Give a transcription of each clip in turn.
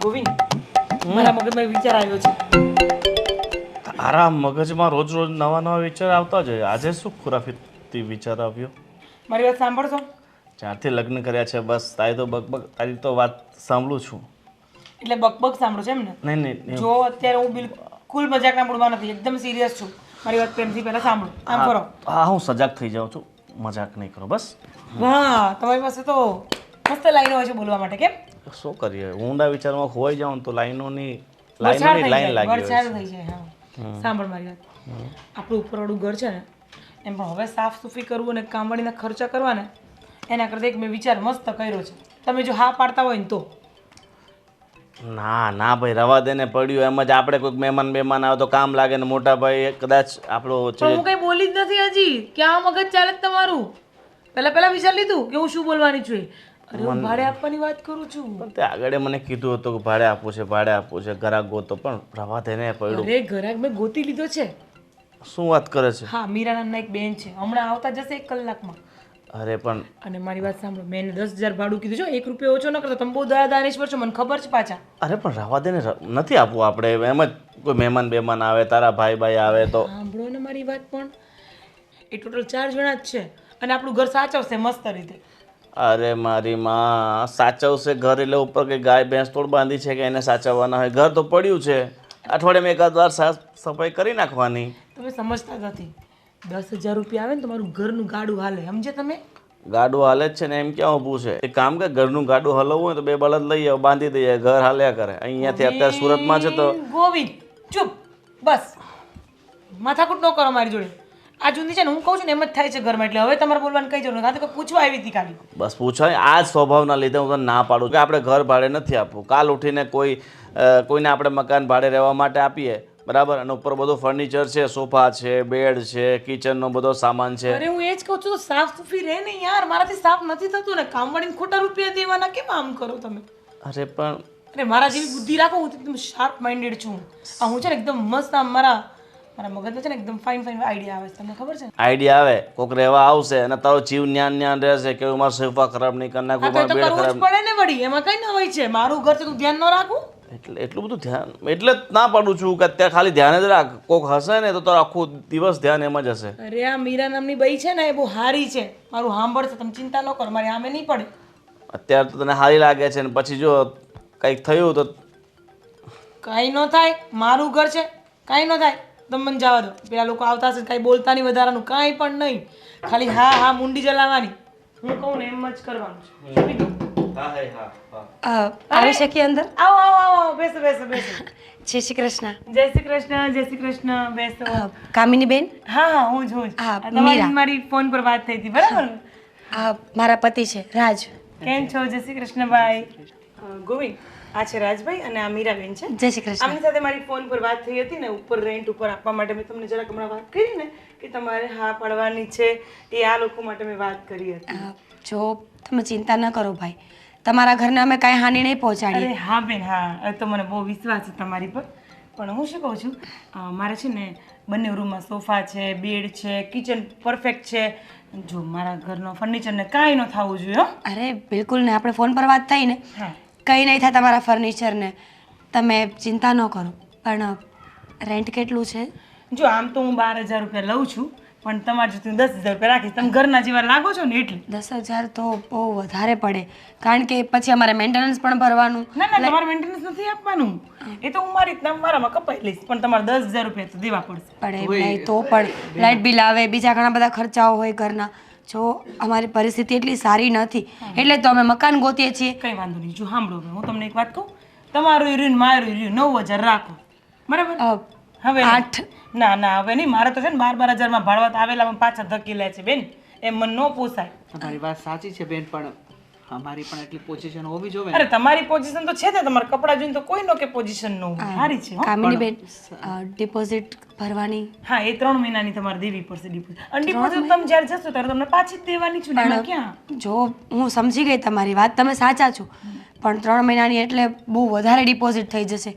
ગોવિંદ મારા મગજમાં વિચાર આવ્યો છે. તારા મગજમાં રોજ રોજ નવા નવા વિચાર આવતા જ હોય. આજે શું ખુરાફી વિચાર આવ્યો? મારી વાત સાંભળશો? જ્યારથી લગ્ન કર્યા છે બસ તારી તો વાત સાંભળું છું. એટલે બકબક સાંભળો છે એમ ને? નહીં જો અત્યારે હું બિલકુલ મજાકના મૂડમાં નથી, એકદમ સિરિયસ છું. મારી વાત પ્રેમથી પહેલા સાંભળો. આમ કરો. હા હું સજાગ થઈ જાઉં છું. મજાક નહીં કરો બસ. વાહ, તમારી પાસે તો મસ્ત લાઈનો હોય છે બોલવા માટે. કેમ શું કરીએ, ઊંડા વિચારમાં ખોવાઈ જાઉં તો લાઈનોની વરસાદ થઈ લાઈન જાય, લાગી વરસાદ હોય થઈ જાય. હા સાંભળ મારી વાત. આપણું ઉપરવાળું ઘર છે ને એમ પણ હવે સાફ સફાઈ કરવું અને કામવાળીના ખર્ચા કરવા ને એના કરતાં એક મેં વિચાર મસ્ત કર્યો છે. તમે જો હા પાડતા હોય ને તો. ના ભાઈ રવા દે ને, પડ્યું એમ જ. આપણે કોઈક મહેમાન આવે તો કામ લાગે ને મોટા ભાઈ કદાચ આપણો પણ હું કઈ બોલી જ નથી હજી. ક્યાં મગજ ચાલે છે તમારું? પહેલા વિચાર લીધું કે હું શું બોલવાની છું? અરે હું ભાડે આપવાની વાત કરું છું. પણ તે આગળ મને કીધું હતું કે ભાડે આપવું છે ઘરાક ગોતો, પણ રવા દે ને પડ્યું. અરે ઘરાક મેં ગોતી લીધો છે. શું વાત કરે છે? હા, મીરા નામના એક બેન છે, હમણાં આવતા જશે 1 કલાકમાં. અરે પણ અને મારી વાત સાંભળો, મેં એને 10,000 ભાડું કીધું છે. 1 રૂપિયો ઓછો ન કરતો. તમે બહુ દાનેશ્વર છો, મને ખબર છે પાછા. અરે પણ રવા દે ને, નથી આપવું આપણે. એમ જ કોઈ મહેમાન આવે, તારા ભાઈ આવે તો સાંભળો ને મારી વાત. પણ એ ટોટલ 4 જણા જ છે અને આપણું ઘર સાચવશે મસ્ત રીતે. અરે મારી માં, સાચવશે ઘર એટલે ઉપર કે ગાય ભેંસ થોડ બાંધી છે કે એને સાચવવાના હોય? ઘર તો પડ્યું છે, અઠવાડિયામાં એકાદ વાર સાફ સફાઈ કરી નાખવાની. તમે સમજતા નથી. 10,000 રૂપિયા આવે ને તમારું ઘરનું ગાડું હાલે, સમજે તમે? ગાડું હાલે જ છે ને, એમ ક્યાં ઊભું છે? એક કામ કર, ઘરનું ગાડું હલાવવું હોય તો 2 બળદ લઈ આવ, બાંધી દઈએ, ઘર હાલ્યા કરે. અહીંયાથી અત્યારે સુરતમાં છે તો ગોવિંદ ચૂપ બસ. માથાકૂટ ન કરો મારી જોડે. આ જુદી છે ને, હું કહું છું ને એમ જ થાય છે ઘરમાં. એટલે હવે તમારે બોલવાની કઈ જરૂર નથી. પૂછવા આવી હતી ખાલી. બસ પૂછાય. આ જ સ્વભાવના લીધે હું તને ના પાડું કે આપણે ઘર ભાડે નથી આપવું. કાલ ઉઠીને કોઈને આપણે મકાન ભાડે રહેવા માટે આપીએ, બરાબર, અને ઉપર બધું ફર્નિચર છે, સોફા છે, બેડ છે, કિચનનો બધો સામાન છે. અરે હું એ જ કહું છું, સાફ સુફી રહે ને યાર. મારાથી સાફ નથી થતું ને. કામવાળીને ખોટા રૂપિયા દેવાના. કેમ આમ કરો તમે? અરે પણ અરે મારા જેવી બુદ્ધિ રાખો. હું તો એકદમ શાર્પ માઇન્ડેડ છું. આ હું છે ને એકદમ મસ્ત. આમ મારા મગજમાં છે ને એકદમ ફાઇન આઈડિયા આવે છે. તમને ખબર છે? આઈડિયા આવે, કોક રહેવા આવશે અને તારો જીવ ન્યાન રહેશે કે મારો સોફા ખરાબ નહીં કરી નાખું, મારો બેડ કરવું જ ખરાબ. પડે ને વળી. એમાં કઈ ન હોય છે. મારું ઘર છે, તું ધ્યાન ન રાખું. એટલે એટલું બધું ધ્યાન, એટલે જ ના પાડું છું કે અત્યારે ખાલી ધ્યાન જ રાખ. કોક હશે ને તો તારો આખો દિવસ ધ્યાન એમ જ હશે. અરે આ મીરા નામની બઈ છે ને એ બહુ હારી છે. મારું સાંભળશે, તમે ચિંતા ન કરો. મારી આમે નહીં પડે. અત્યારે તો તને સારી લાગે છે ને પછી જો કંઈક થયું તો કાંઈ ન થાય. મારું ઘર છે, કાંઈ ન થાય. તમે મને જવા દો. પેલા લોકો આવતા હશે, કાંઈ બોલતા નહીં વધારાનું, કાંઈ પણ નહીં. ખાલી હા મુંડી જલાવવાની. હું કહું ને એમ જ કરવાનું છે. બીજું આવી શકીએ અંદર? આવો. બેસો. જય શ્રી કૃષ્ણ. જય શ્રી કૃષ્ણ. બેસો. કામિની બેન? હા હું જ. હા, તમારી મારી ફોન પર વાત થઈ હતી, બરાબર? મારા પતિ છે રાજ. કેમ છો? જય શ્રી કૃષ્ણ ભાઈ. ગોવિંદ, આ છે રાજભાઈ અને આ મીરાબેન છે. જય શ્રી કૃષ્ણ. આમની સાથે મારી ફોન પર વાત થઈ હતી ને, ઉપર રેન્ટ ઉપર આપવા માટે મેં તમને જરાક હમણાં વાત કરી ને કે તમારે હા પાડવાની છે. એ આ લોકો માટે મેં વાત કરી હતી. જો તમે ચિંતા ન કરો ભાઈ, તમારા ઘરને અમે કાંઈ હાનિ નહીં પહોંચાડીએ. અરે હા બેન, હા તો મને બહુ વિશ્વાસ છે તમારી પર. પણ હું શું કહું છું, મારે છે ને બંને રૂમમાં સોફા છે, બેડ છે, કિચન પરફેક્ટ છે. જો મારા ઘરનો ફર્નિચરને કાંઈ ન થવું જોઈએ. અરે બિલકુલ ને, આપણે ફોન પર વાત થઈ ને, હા કંઈ નહીં થાય તમારા ફર્નિચરને. તમે ચિંતા ન કરો. પણ રેન્ટ કેટલું છે? જો આમ તો હું 12,000 રૂપિયા લઉં છું, પણ તમારે જો 10,000 રૂપિયા રાખીશ. તમે ઘરના જેવા લાગો છો ને એટલે. 10,000 તો બહુ વધારે પડે, કારણ કે પછી અમારે મેન્ટેનન્સ પણ ભરવાનું. ના તમારે મેન્ટેનન્સ નથી આપવાનું. એ તો હું મારી રીતના મારામાં કપાઈ લઈશ. પણ તમારે 10,000 રૂપિયા તો દેવા પડશે. પણ એમ નહીં તો પણ લાઇટ બિલ આવે, બીજા ઘણા બધા ખર્ચાઓ હોય ઘરના. જો અમારી પરિસ્થિતિ એટલી સારી નથી, એટલે તો અમે મકાન ગોતીએ છીએ. કંઈ વાંધો નહીં. જો સાંભળો, હું તમને એક વાત કહું. તમારું રહ્યું મારું રહ્યું 9,000 રાખો, બરાબર? હવે 8. ના હવે નહીં. મારે તો છે ને 12,000 ભાડવા આવેલા પાછા ધકી લે છે બેન. એમ મને ન પોસાય. તમારી વાત સાચી છે બેન, પણ અમારી પણ એટલી પોઝિશન હોવી જોઈએ. અરે તમારી પોઝિશન તો છે ને, તમારા કપડા જોઈને તો કોઈ નો કે પોઝિશન ન હોય. સારી છે. કામિની બેન, ડિપોઝિટ ભરવાની? હા, એ 3 મહિનાની તમારે દેવી પડશે ડિપોઝિટ. અને ડિપોઝિટ તમે જ્યારે જશો ત્યારે તમને પાછી જ દેવાની છું. એમાં ક્યાં? જો હું સમજી ગઈ તમારી વાત, તમે સાચા છો, પણ 3 મહિનાની એટલે બહુ વધારે ડિપોઝિટ થઈ જશે.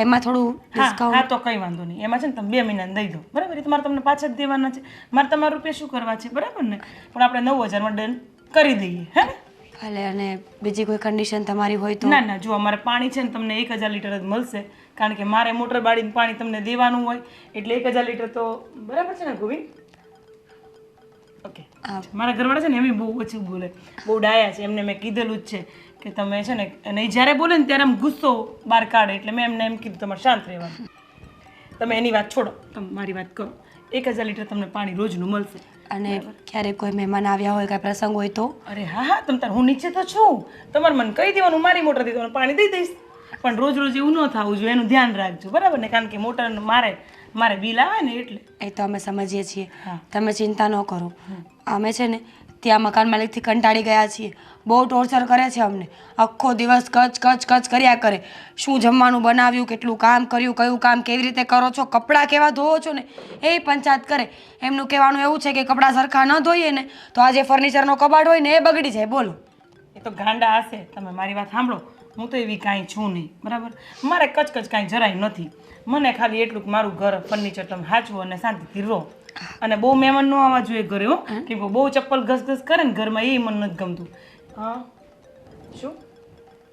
એમાં થોડું ડિસ્કાઉન્ટ. હા તો કંઈ વાંધો નહીં. એમાં છે ને તમે 2 મહિનાને દઈ દો, બરાબર? એ તમારે તમને પાછા જ દેવાના છે. મારે તમારા રૂપિયા શું કરવા છે, બરાબર ને? પણ આપણે 9,000માં ડન કરી દઈએ, હે ને? ભલે, અને બીજી કોઈ કન્ડિશન તમારી હોય તો? ના ના જો અમારે પાણી છે ને તમને 1000 લીટર જ મળશે, કારણ કે મારે મોટર બાળીને પાણી તમને દેવાનું હોય, એટલે 1000 લીટર તો બરાબર છે ને ગોવિંદ? ઓકે. મારા ઘરવાળા છે ને એમ બહુ ઓછું બોલે, બહુ ડાયા છે, એમને મેં કીધેલું જ છે કે તમે છે ને, અને ઈ જ્યારે બોલે ને ત્યારે આમ ગુસ્સો બહાર કાઢે, એટલે મેં એમને એમ કીધું તમારે શાંત રહેવાનું. તમે એની વાત છોડો, તમે મારી વાત કરો. 1000 લીટર તમને પાણી રોજનું મળશે. અને ક્યારેક કોઈ મહેમાન આવ્યા હોય, કાંઈ પ્રસંગ હોય તો? અરે હા હા, તમ તાર હું નીચે તો છું, તમારે મને કહી દેવાનું, મારી મોટરથી તમને પાણી દઈ દઈશ. પણ રોજ રોજ એવું ન થવું જોઈએ, એનું ધ્યાન રાખજો, બરાબર ને? કારણ કે મોટર મારે બિલ આવે ને એટલે. એ તો અમે સમજીએ છીએ, હા. તમે ચિંતા ન કરો. અમે છે ને ત્યાં મકાન માલિકથી કંટાળી ગયા છીએ, બહુ ટોર્ચર કરે છે અમને, આખો દિવસ કચ કચ કચ કર્યા કરે. શું જમવાનું બનાવ્યું, કેટલું કામ કર્યું, કયું કામ કેવી રીતે કરો છો, કપડાં કેવા ધોવો છો ને એ પંચાયત કરે. એમનું કહેવાનું એવું છે કે કપડાં સરખા ન ધોઈએ ને તો આ જે ફર્નિચરનો કબાડ હોય ને એ બગડી જાય. બોલો. એ તો ગાંડા હશે. તમે મારી વાત સાંભળો, હું તો એવી કાંઈ છું નહીં, બરાબર? મારે કચકચ કાંઈ જરાય નથી. મને ખાલી એટલું કે મારું ઘર ફર્નિચર તમે સાચવો અને શાંતિથી રહો. અને બહુ મહેમાન ન આવવા જોઈએ ઘરે, હો, કેમ કે બહુ ચપ્પલ ઘસઘસ કરે ને ઘરમાં, એ મને નથી ગમતું. હા શું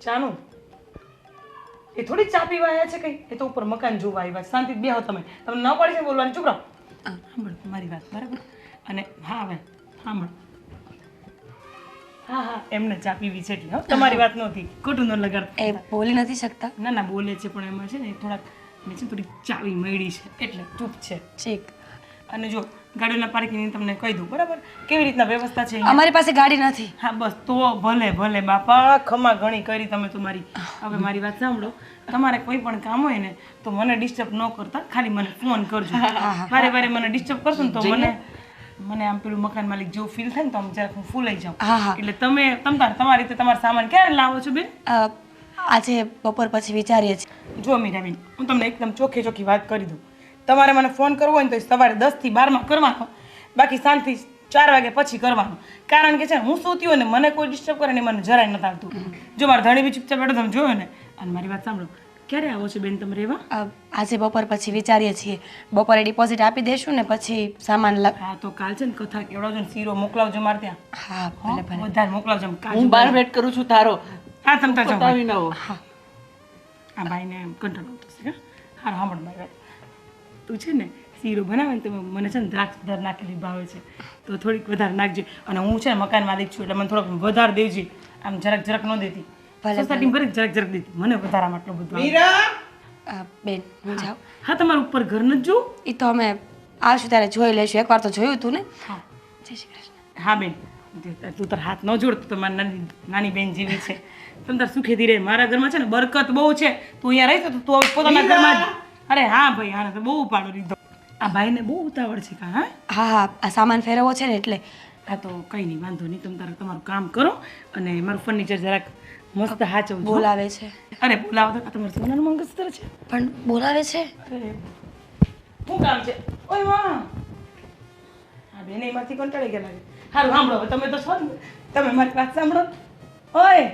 ચાનું એ થોડી ચા પીવા આવ્યા છે કંઈ, એ તો ઉપર મકાન જોવા આવ્યા. શાંતિથી બેહો તમે, તમને ન પડી છે બોલવાની, ચૂપ રહો. સાંભળો મારી વાત, બરાબર? અને હા હવે સાંભળો, હા હા એમને ચા પીવી છે એટલે, તમારી વાત નહોતી, ખોટું ન લગાડતા. એ બોલી નથી શકતા? ના ના બોલે છે, પણ એમાં છે ને થોડાક મેં છે ને થોડી ચાવી મળી છે એટલે ચૂપ છે. ઠીક. અને જો ગાડીના પાર્કિંગની તમને કહી દઉં, બરાબર? કેવી રીતના વ્યવસ્થા છે અહીંયા? અમારી પાસે ગાડી નથી. હા બસ તો ભલે ભલે બાપા, ખમા ઘણી કરી તમે તો મારી. હવે મારી વાત સાંભળો, તમારે કોઈ પણ કામ હોય ને તો મને ડિસ્ટર્બ ન કરતા, ખાલી મને ફોન કરજો. વારે વારે મને ડિસ્ટર્બ કરશો ને તો મને આમ પેલું મકાન માલિક જેવું ફીલ થાય ને તો આમ જરાક હું ફૂલાઈ જાઉં. એટલે તમારી રીતે તમારો સામાન ક્યારે લાવો છો બેન? આજે બપોર પછી વિચારીએ છીએ. જો મીરાબેન, હું તમને એકદમ ચોખ્ખી ચોખ્ખી વાત કરી દઉં. તમારે મને ફોન કરવો હોય ને તો સવારે 10 થી 12 માં કરવાનો, બાકી શાંતિ 4 વાગે પછી કરવાનો. કારણ કે છે ને હું સૂતી હોય ને મને કોઈ ડિસ્ટર્બ કરે ને મને જરાય નથી આવતું. જો મારા ધણી બી ચૂપચાપ બેઠો તમે જોયો ને. અને મારી વાત સાંભળો, ક્યારે આવો છો બેન તમે રહેવા? આજે બપોર પછી વિચારીએ છીએ. બપોરે ડિપોઝિટ આપી દેશું ને પછી સામાન હા તો કાલ છે ને કથા કેવડાવજો ને શીરો મોકલાવજો મારે ત્યાં. હા ભલે ભલે. વધારે મોકલાવજો. હું બહાર વેટ કરું છું તારો. હા તમે તાર બતાવી ન આવો. આ ભાઈને એમ કંટાળો આવતો છે. હારું સાંભળ મારી વાત, તું છે ને શીરો બનાવે ને તો મને છે ને દ્રાક્ષ વધારે નાખેલી ભાવે છે, તો થોડીક વધારે નાખજે. અને હું છે ને મકાન માલિક છું એટલે મને થોડોક વધારે દેજે, આમ જરાક જરાક ન દેતી. સોસાયટી ભરી જરાક જરાક દેતી, મને વધારામાં આટલું બધું. બેન હું જાઉં? હા તમારા ઉપર ઘર નથી જોવું? એ તો અમે આવશું ત્યારે જોઈ લઈશું. એકવાર તો જોયું તું ને. હા જય શ્રી કૃષ્ણ. હા બેન, તું તાર હાથ ન જોડ, તું મારી નાની બેન જેવી છે. તમે તાર સુખેથી રહે. મારા ઘરમાં છે ને બરકત બહુ છે. તું અહીંયા રહી તો તું પોતાના ઘરમાં જ. અરે હા ભાઈ, આને તો બહુ ઉપાડો લીધો. આ ભાઈને બહુ ઉતાવળ છે કા? હા હા હા, આ સામાન ફેરવવો છે ને એટલે. હા તો કંઈ નહીં, વાંધો નહીં. તમે તમારું કામ કરો અને મારું ફર્નિચર જરાક મસ્ત હાચવજો. બોલાવે છે. અરે બોલાવો તો તમારું સોનાનું મંગળસૂત્ર છે. પણ બોલાવે છે. અરે શું કામ છે? ઓય વાહ, હા બેન એમાંથી કંટાળી ગયા લાગે. સારું સાંભળો, હવે તમે તો છો ને, તમે મારી વાત સાંભળો. ઓય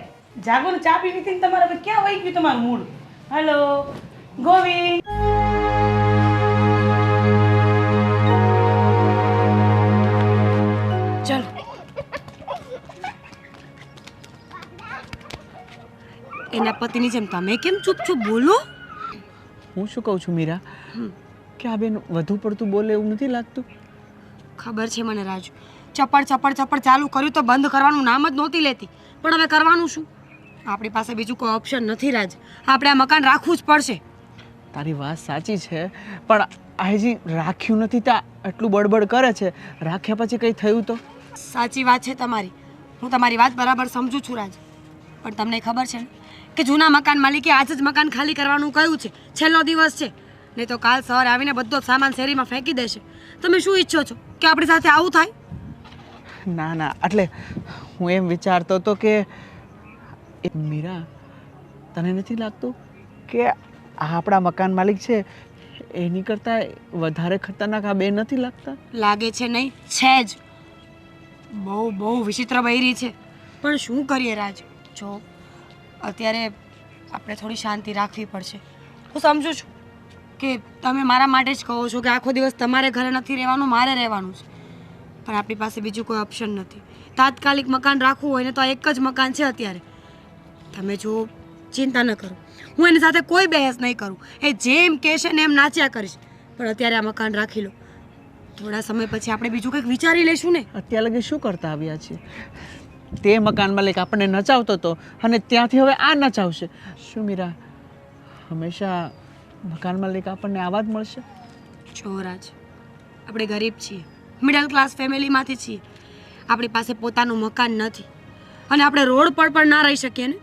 જાગો ને, ચા પીવી હતી ને તમારે, હવે ક્યાં વહી ગયું તમારું મૂળ? હલો ગોવિંદ. ચાલો. એના પતિની જેમ તમે કેમ ચૂપ ચૂપ બોલો? હું શું કહું છું મીરા, કે આ બેન વધુ પડતું બોલે એવું નથી લાગતું? ખબર છે મને રાજુ, ચપડ ચપડ ચપડ ચાલુ કર્યું તો બંધ કરવાનું નામ જ નહોતી લેતી. પણ હવે કરવાનું શું? આપણી પાસે બીજું કોઈ ઓપ્શન નથી રાજ. આપણે આ મકાન રાખવું જ પડશે. તારી વાત સાચી છે, પણ આ હજી રાખ્યું નથી તો આટલું બડબડ કરે છે. રાખ્યા પછી કંઈ થયું તો? સાચી વાત છે તમારી, હું તમારી વાત બરાબર સમજુ છું રાજ. પણ તમને ખબર છે ને કે જૂના મકાન માલિકે આજ જ મકાન ખાલી કરવાનું કહ્યું છે. છેલ્લો દિવસ છે, નહીં તો કાલ સવારે આવીને બધો જ સામાન શેરીમાં ફેંકી દેશે. તમે શું ઈચ્છો છો કે આપણી સાથે આવું થાય? ના ના, એટલે હું એમ વિચારતો હતો કે મીરા, તને નથી લાગતું કે આ આપણા મકાન માલિક છે એની કરતાં વધારે ખતરનાક આ બે નથી લાગતા? લાગે છે નહીં? છે જ. બહુ બહુ વિચિત્ર બૈરી છે. પણ શું કરીએ રાજ, જો અત્યારે આપણે થોડી શાંતિ રાખવી પડશે. હું સમજુ છું કે તમે મારા માટે જ કહો છો કે આખો દિવસ તમારે ઘરે નથી રહેવાનું, મારે રહેવાનું છે. પણ આપણી પાસે બીજું કોઈ ઓપ્શન નથી. તાત્કાલિક મકાન રાખવું હોય ને તો આ એક જ મકાન છે અત્યારે. તમે જો ચિંતા ન કરો, હું એની સાથે કોઈ બહેસ નહીં કરું. એ જેમ કહેશે ને એમ નાચ્યા કરીશ. પણ અત્યારે આ મકાન રાખી લો. થોડા સમય પછી આપણે બીજું કંઈક વિચારી લઈશું ને. અત્યાર લગી શું કરતા આવ્યા છીએ? તે મકાન માલિક આપણને નચાવતો હતો અને ત્યાંથી હવે આ નચાવશે. શું મીરા, હંમેશા મકાન માલિક આપણને આવા જ મળશે? છોરાજ, આપણે ગરીબ છીએ, મિડલ ક્લાસ ફેમિલીમાંથી છીએ. આપણી પાસે પોતાનું મકાન નથી અને આપણે રોડ પર પણ ના રહી શકીએ ને.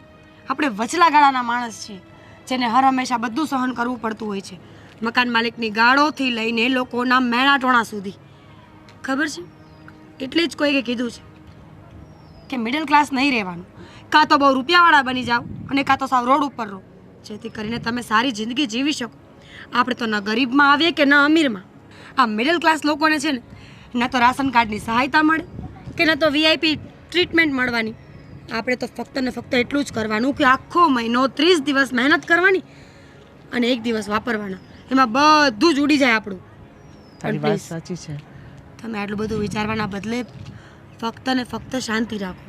આપણે વચલા ગાળાના માણસ છીએ જેને હર હંમેશા બધું સહન કરવું પડતું હોય છે. મકાન માલિકની ગાળોથી લઈને લોકોના મેણાટોણા સુધી. ખબર છે, એટલે જ કોઈએ કીધું છે કે મિડલ ક્લાસ નહીં રહેવાનું. કાં તો બહુ રૂપિયાવાળા બની જાઓ અને કાં તો સાવ રોડ ઉપર રહો, જેથી કરીને તમે સારી જિંદગી જીવી શકો. આપણે તો ન ગરીબમાં આવીએ કે ન અમીરમાં. આ મિડલ ક્લાસ લોકોને છે ને ન તો રાશન કાર્ડની સહાયતા મળે કે ન તો વીઆઈપી ટ્રીટમેન્ટ મળવાની. આપણે તો ફક્ત ને ફક્ત એટલું જ કરવાનું કે આખો મહિનો 30 દિવસ મહેનત કરવાની અને 1 દિવસ વાપરવાના. એમાં બધું જ ઉડી જાય આપણું. તારી વાત સાચી છે. તમે આટલું બધું વિચારવાના બદલે ફક્ત ને ફક્ત શાંતિ રાખો.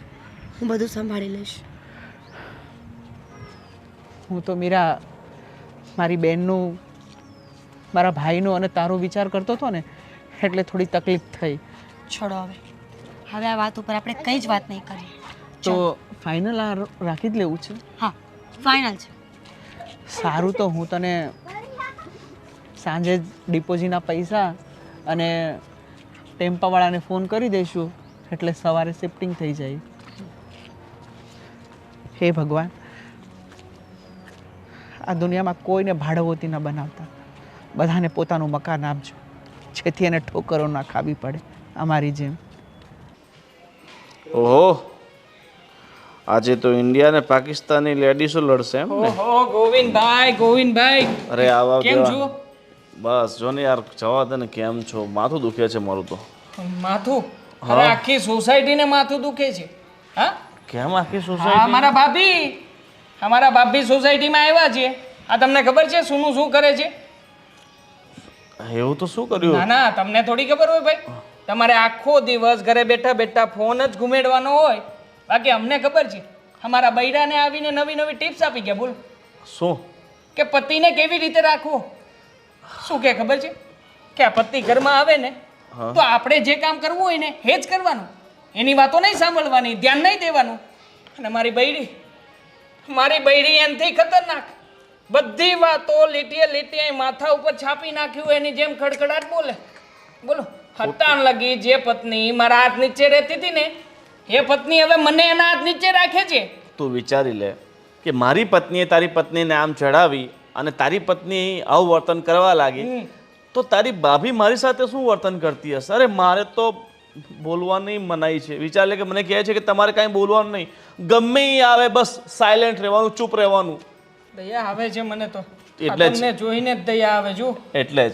હું બધું સંભાળી લઈશ. હું તો મીરા મારી બહેનનું, મારા ભાઈનું અને તારો વિચાર કરતો હતો ને એટલે થોડી તકલીફ થઈ. છોડો હવે. હવે આ વાત ઉપર આપણે કંઈ જ વાત નહીં કરીએ. તો ફાઇનલ આ રાખી જ લેવું છે? હા, ફાઇનલ છે. સારું, તો હું તને સાંજે જ ડિપોઝિટના પૈસા અને ટેમ્પાવાળાને ફોન કરી દઈશું એટલે સવારે શિફ્ટિંગ થઈ જાય. હે ભગવાન, આ દુનિયામાં કોઈને ભાડવતી ન બનાવતા, બધાને પોતાનું મકાન આપજો જેથી એને ઠોકરો ના ખાવી પડે અમારી જેમ. ઓહો, આજે તો ઇન્ડિયા ને પાકિસ્તાની લેડીઝો લડશે એમ ને? ઓહો ગોવિંદભાઈ અરે આવા કેમ કેવા? છો? બસ જો ને યાર, જવા દે ને. કેમ છો? માથું દુખે છે મારું તો. માથું? અરે આખી સોસાયટીને માથું દુખે છે. હા, કેમ આખી હા, સોસાયટી? અમારા ભાભી સોસાયટીમાં આવ્યા છે. આ તમને ખબર છે શું શું કરે છે? એવું તો શું કર્યું? ના ના, તમને થોડી ખબર હોય ભાઈ. તમારે આખો દિવસ ઘરે બેઠા બેઠા ફોન જ ઘુમેડવાનો હોય. બાકી અમને ખબર છે. અમારા બૈરાને આવીને નવી નવી ટિપ્સ આપી ગયા. બોલ, શું? કે પતિને કેવી રીતે રાખવો. શું કે ખબર છે કે આ પતિ ઘરમાં આવે ને તો આપણે જે કામ કરવું હોય ને એ જ કરવાનું. એની વાતો નહીં સાંભળવાની, ધ્યાન નહીં દેવાનું. અને મારી બૈરી એનથી ખતરનાક. બધી વાતો લીટીએ લીટીએ માથા ઉપર છાપી નાખ્યું એની જેમ ખડખડાટ બોલે. બોલો, હટાણ લગી જે પત્ની મારા હાથ નીચે રહેતી હતી ને એ પત્ની હવે મને એના હાથ નીચે રાખે છે. તું વિચારી લે કે મારી પત્નીએ તારી પત્નીને આમ ચડાવી અને તારી પત્ની આવું વર્તન કરવા લાગી તો તારી ભાભી મારી સાથે શું વર્તન કરતી હશે? અરે મારે તો બોલવાની મનાઈ છે. વિચાર લે કે મને કહે છે કે તમારે કાંઈ બોલવાનું નહીં, ગમે એ આવે બસ સાયલેન્ટ રહેવાનું, ચૂપ રહેવાનું. દયા આવે છે મને તો. એટલે જ. તમને જોઈને જ દયા આવે. જો એટલે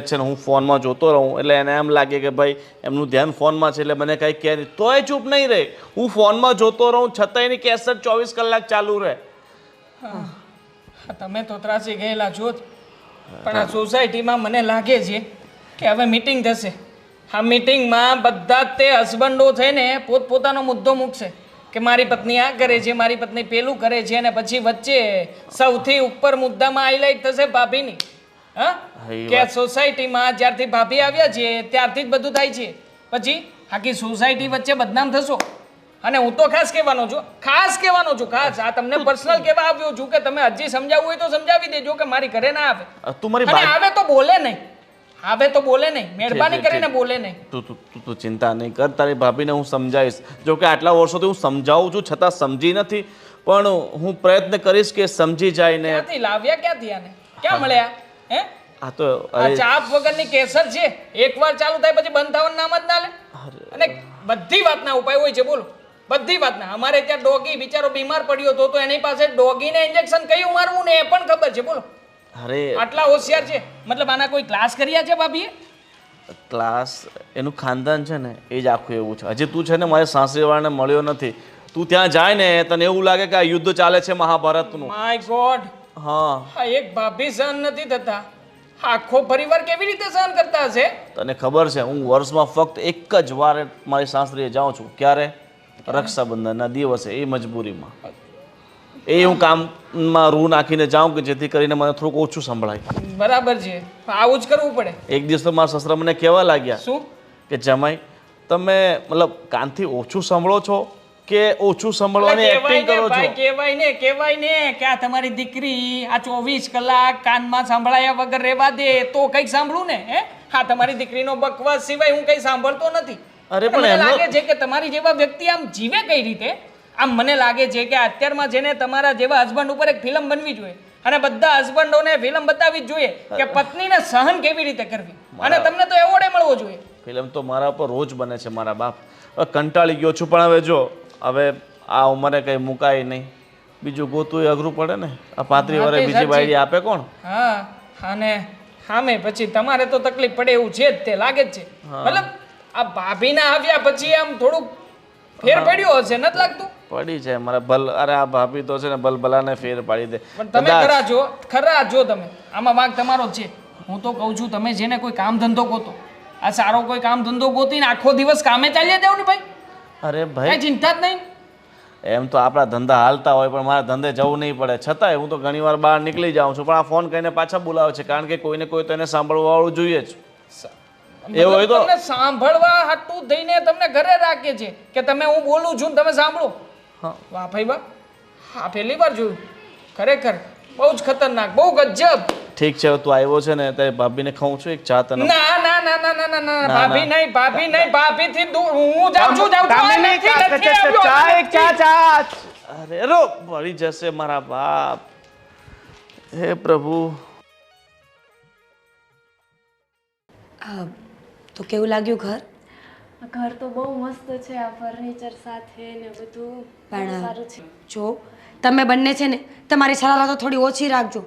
જ છે ને હું ફોનમાં જોતો રહું એટલે એને એમ લાગે કે ભાઈ એમનું ધ્યાન ફોનમાં છે એટલે મને કાંઈ કહે નહીં, તોય ચૂપ નહીં રહે. હું ફોનમાં જોતો રહું છતાં એની કેસેટ 24 કલાક ચાલુ રહે. તમે તો ત્રાસી ગયેલા છો જ. પણ આ સોસાયટીમાં મને લાગે છે કે હવે મીટિંગ થશે. આ મીટિંગમાં બધા જ તે હસબન્ડો થઈને પોતપોતાનો મુદ્દો મૂકશે કે મારી પત્ની આ કરે છે, મારી પત્ની પેલું કરે છે, અને પછી વચ્ચે સૌથી ઉપર મુદ્દામાં હાઇલાઇટ થશે ભાભીની. હા, કે આ સોસાયટીમાં જ્યારથી ભાભી આવ્યા છે ત્યારથી જ બધું થાય છે. પછી આખી સોસાયટી વચ્ચે બદનામ થશો. અને હું તો ખાસ કહેવાનો છું, ખાસ આ તમને પર્સનલ કહેવા આવ્યો છું કે તમે હજી સમજાવવું હોય તો સમજાવી દેજો કે મારી ઘરે ના આવે. તું મારી અને આવે તો બોલે નહીં, મહેરબાની કરીને બોલે નહીં. તું ચિંતા નહીં કર, તારી ભાભીને હું સમજાવીશ. જો કે આટલા વર્ષોથી હું સમજાવું છું છતાં સમજી નથી, પણ હું પ્રયત્ન કરીશ કે સમજી જાય ને. ક્યાંથી લાવ્યા? આને ક્યાં મળ્યા? હે, આ તો આ ચાપ વગરની કેસર છે. એકવાર ચાલુ થાય પછી બંધ થવાનું નામ જ ના લે. અને બધી વાતના ઉપાય હોય છે. બોલો, બધી વાતના. અમારે ત્યાં ડોગી બિચારો બીમાર પડ્યો હતો તો એની પાસે ડોગીને ઇન્જેક્શન કયું મારવું ને એ પણ ખબર છે. બોલો, અરે આટલા હોશિયાર છે. મતલબ આના કોઈ ક્લાસ કર્યા છે ભાભીએ? ક્લાસ એનું ખાનદાન છે ને એ જ આખું એવું છે. હજી તું છે ને મારે સાસરીવાળાને મળ્યો નથી. તું ત્યાં જાય ને તને એવું લાગે કે આ યુદ્ધ ચાલે છે મહાભારતનું. માય ગોડ, હા, આ એક ભાભી સહન નથી થતા આખો પરિવાર કેવી રીતે સહન કરતા હશે? તને ખબર છે હું વર્ષમાં ફક્ત એક જ વાર મારી સાસરીએ જાઉં છું. ક્યારે? રક્ષાબંધનના દિવસે, એ મજબૂરીમાં. એ હું કામમાં રૂ નાખીને જાઉં કે જેથી કરીને મને થોડુંક ઓછું સંભળાય. બરાબર છે, આવું જ કરવું પડે. એક દિવસ તો મારા સસરા મને કહેવા લાગ્યા શું? કે જમાઈ તમે મતલબ કાનથી ઓછું સાંભળો છો કે ઓછું સાંભળવાની એક્ટિંગ કરો છો? કહેવાય ને કે આ તમારી દીકરી આ 24 કલાક કાનમાં સાંભળાયા વગર રહેવા દે તો કંઈક સાંભળું ને. હે, હા, તમારી દીકરીનો બકવાસ સિવાય હું કંઈ સાંભળતો નથી. અરે પણ મને એમનો- લાગે છે કે તમારી જેવા વ્યક્તિ આમ જીવે કઈ રીતે? આમ મને લાગે છે કે અત્યારમાં જેને તમારા જેવા હસબન્ડ ઉપર એક ફિલ્મ બનવી જોઈએ અને બધા હસબન્ડોને ફિલ્મ બતાવવી જ જોઈએ કે પત્નીને સહન કેવી રીતે કરવી. અને તમને તો એવોર્ડ મળવો જોઈએ. ફિલ્મ તો મારા પર રોજ બને છે મારા બાપ. હવે કંટાળી ગયો છું, પણ હવે જો હવે આ ઉંમરે કંઈ મુકાય નહીં, બીજું ગોતું અઘરું પડે ને. આ 35 હા, વર્ષે તે બીજી સાચી. બાયડી આપે કોણ? હા, અને સામે પછી તમારે તો તકલીફ પડે એવું છે જ, તે લાગે જ છે. મતલબ આ ભાભીના આવ્યા પછી આમ થોડુંક ફેર પડ્યો હશે, નથી લાગતું? પડી જાય મારા ભલ. અરે આ ભાભી તો છે ને ભલભલાને ફેર પાડી દે. પણ તમે ખરા જો તમે આમાં વાંક તમારો જ છે. હું તો કહું છું તમે જેને કોઈ કામ ધંધો ગોતો, આ સારો કોઈ કામ ધંધો ગોતીને આખો દિવસ કામે ચાલ્યા જાવ ને ભાઈ, અરે કઈ ભાઈ ચિંતા જ નહીં. એમ તો આપણા ધંધા હાલતા હોય પણ મારા ધંધે જવું નહીં પડે. છતાંય હું તો ઘણીવાર બહાર નીકળી જાઉં છું, પણ આ ફોન કરીને પાછા બોલાવે છે, કારણ કે કોઈને કોઈ તો એને સાંભળવા વાળું જોઈએ જ. એવું હોય તો તમને સાંભળવા હાટું થઈને તમને ઘરે રાખે છે કે તમે હું બોલું છું ને તમે સાંભળો. હા. વાહ ભાઈ વાહ, હા પહેલી વાર જોયું. ખરેખર બહુ જ ખતરનાક, બહુ ગજબ. ઠીક છે, તું આવ્યો છે ને તે ભાભીને ખાઉં છું એક ચા તને. ના ના ના ના ના ના ના ના. ભાભી નહીં, ભાભી નહીં, ભાભીથી દૂર હું જાઉં છું આ નથી આવ્યો. અરે રો મળી જશે મારા બાપ. હે પ્રભુ. તો કેવું લાગ્યું ઘર? ઘર તો બહુ મસ્ત છે, આ ફર્નિચર સાથે ને બધું બહુ પણ સારું છે. જો તમે બંને છે ને તમારી શરારતો થોડી ઓછી રાખજો.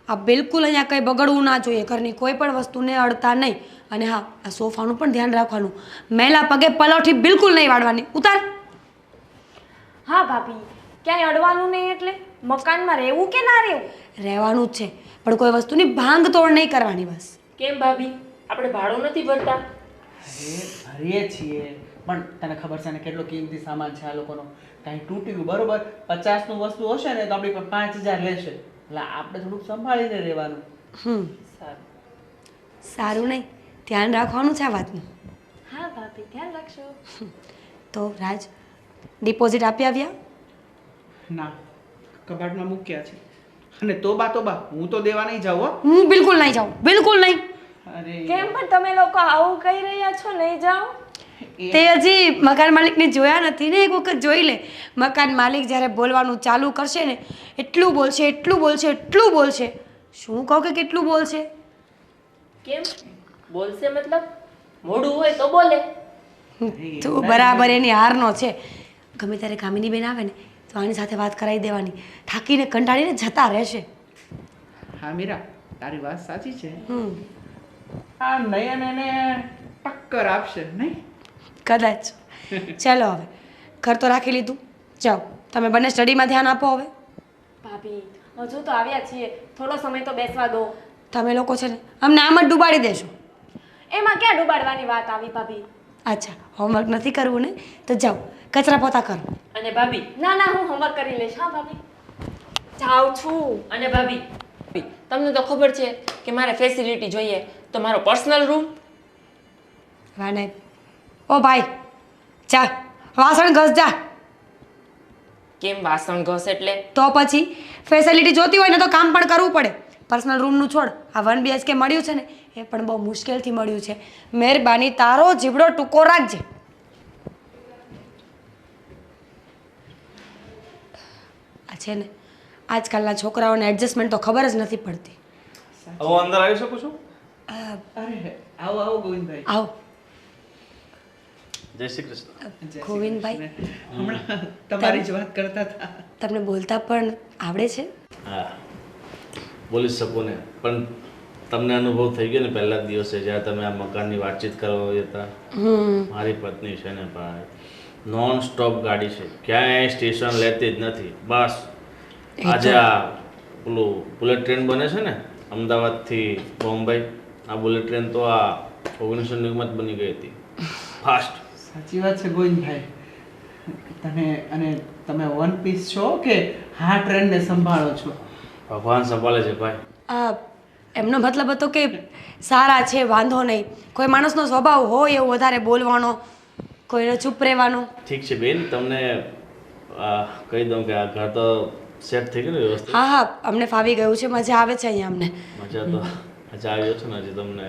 આ બિલકુલ અહીંયા કંઈ બગડવું ના જોઈએ. ઘરની કોઈ પણ વસ્તુને અડતા નહીં. અને હા, આ સોફાનું પણ ધ્યાન રાખવાનું. મેલા પગે પલોઠી બિલકુલ નહીં વાળવાની. ઉતાર. હા ભાભી, ક્યાંય અડવાનું નહીં એટલે મકાનમાં રહેવું કે ના રહેવું? રહેવાનું જ છે, પણ કોઈ વસ્તુની ભાંગ તોડ નહીં કરવાની બસ. કેમ ભાભી, આપણે ભાડું નથી ભરતા? ભરીએ છીએ પણ તને ખબર છે ને કેટલો કિંમતી સામાન છે આ લોકોનો. કાંઈ તૂટ્યું બરોબર 50નું વસ્તુ હશે ને તો આપણી પર 5000 લેશે. એટલે આપણે થોડુંક સંભાળીને રહેવાનું. સારું નહીં, ધ્યાન રાખવાનું છે આ વાતનું. હા ભાભી, ધ્યાન રાખશો. તો રાજ, ડિપોઝિટ આપી આવ્યા? ના, કબાટમાં મૂક્યા છે. અને તોબા હું તો દેવા નહીં જાઉં હો. હું બિલકુલ નહીં જાઉં, બિલકુલ નહીં. અરે કેમ પણ તમે લોકો આવું કહી રહ્યા છો? નહીં જાઓ? તે હજી મકાન માલિકને જોયા નથી ને, એક વખત જોઈ લે. મકાન માલિક જ્યારે બોલવાનું ચાલુ કરશે ને એટલું બોલશે, એટલું બોલશે, એટલું બોલશે. શું કહું કે કેટલું બોલશે? કેમ બોલશે? મતલબ મોડું હોય તો બોલે. તું બરાબર એની હારનો છે. ગમે ત્યારે કામિની બેન આવે ને તો આની સાથે વાત કરાવી દેવાની. થાકીને કંટાળીને જતા રહેશે. હા મીરા, તારી વાત સાચી છે. હમ, આ નયન એને ટક્કર આપશે નહીં? કદાચ. ચાલો હવે, ઘર તો રાખી લીધું. જાઓ, તમે બંને સ્ટડીમાં ધ્યાન આપો હવે. ભાભી, હજુ તો આવ્યા છીએ, થોડો સમય તો બેસવા દો. તમે લોકો છે ને અમને આમ જ ડૂબાડી દેશો. એમાં ક્યાં ડૂબાડવાની વાત આવી ભાભી? અચ્છા, હોમવર્ક નથી કરવું ને તો જાઓ, કચરા પોતા કરો. અને ભાભી, ના ના, હું હોમવર્ક કરી લઈશ. હા ભાભી, જાઉં છું. અને ભાભી, તમને તો ખબર છે કે મારે ફેસિલિટી જોઈએ, તો મારો પર્સનલ રૂમ. વાને ઓ ભાઈ, જા વાસણ ઘસ જા. કેમ વાસણ ઘસ એટલે? તો પછી ફેસિલિટી જોતી હોય ને તો કામ પણ કરવું પડે. પર્સનલ રૂમનું છોડ, આ 1 BHK મળ્યું છે ને એ પણ બહુ મુશ્કેલથી મળ્યું છે. મહેરબાની તારો જીબડો ટૂંકો રાખજે. આ છે ને આજકાલના છોકરાઓને એડજસ્ટમેન્ટ તો ખબર જ નથી પડતી. હવે અંદર આવી શકું છું? અરે આવો આવો ગોવિંદભાઈ. આવો જય શ્રી કૃષ્ણ. ગોવિંદભાઈ, હમણાં તમારી જ વાત કરતા હતા. તમને બોલતા પણ આવડે છે? હા, બોલી શકો ને, પણ તમને અનુભવ થઈ ગયો ને પહેલા જ દિવસે જ્યારે તમે આ મકાનની વાતચીત કરવા હતા. મારી પત્ની છે ને ભાઈ નોન સ્ટોપ ગાડી છે, ક્યાંય સ્ટેશન લેતી જ નથી. બસ આજે આ પેલું બુલેટ ટ્રેન બને છે ને અમદાવાદથી બોમ્બે આ બુલેટ ટ્રેન તો આ 1990 જ બની ગઈ હતી ફાસ્ટ. સાચી વાત છે ગોવિંદભાઈ. તમે વન પીસ છો કે હા ટ્રેનને સંભાળો છો? ભગવાન સંભાળે છે ભાઈ. એમનો મતલબ હતો કે સારા છે, વાંધો નહીં. કોઈ માણસનો સ્વભાવ હોય એવો વધારે બોલવાનો, કોઈને ચૂપ રહેવાનો. ઠીક છે બેન, તમને કહી દઉં કે આ ઘર તો સેટ થઈ ગયું ને વ્યવસ્થિત? હા હા, અમને ફાવી ગયું છે, મજા આવે છે અહીંયા અમને. મજા આવી છે ને, હજી તમને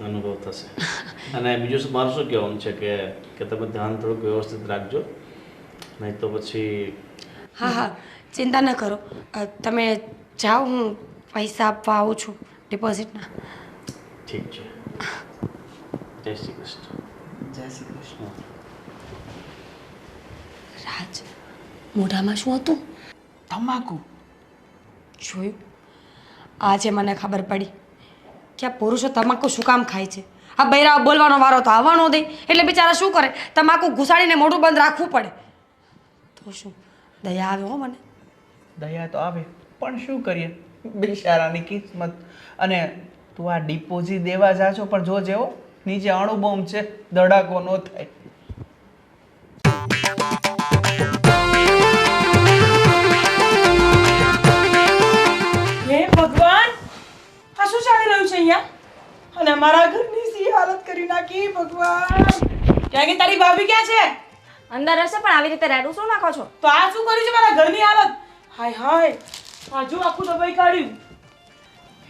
અનુભવ થશે. અને બીજું મારું શું કહેવાનું છે કે તમે ધ્યાન થોડુંક વ્યવસ્થિત રાખજો, નહીં તો પછી. હા હા, ચિંતા ન કરો. તમે જાઓ, હું પૈસા આપવા આવું છું ડિપોઝિટના. ઠીક છે. જય શ્રી કૃષ્ણ. જય શ્રી કૃષ્ણ. રાજ, મોઢામાં શું હતું? તમાકુ. જોયું? આજે મને ખબર પડી કે આ પુરુષો તમાકુ શું કામ ખાય છે. આ બૈરાઓ બોલવાનો વારો તો આવવાનો દે, એટલે બિચારા શું કરે, તમાકુ ઘુસાડીને મોઢું બંધ રાખવું પડે. તો શું દયા આવે હો મને. દયા તો આવે, પણ શું કરીએ, બિચારાની કિસ્મત. અને તું આ ડિપોઝિટ દેવા જા છો, પણ જો જેવો નીચે અણુબોમ્બ છે, ધડાકો ન થાય. હે ભગવાન, આ શું ચાલી રહ્યું છે અહીંયા? અને અમારા ઘરની સી હાલત કરી નાખી ભગવાન. ક્યાં ગઈ તારી ભાભી? ક્યાં છે? અંદર હશે, પણ આવી રીતે રેડું શું નાખો છો? તો આ શું કર્યું છે મારા ઘરની હાલત? હાય હાય, આ જો આખું દબાઈ કાઢ્યું.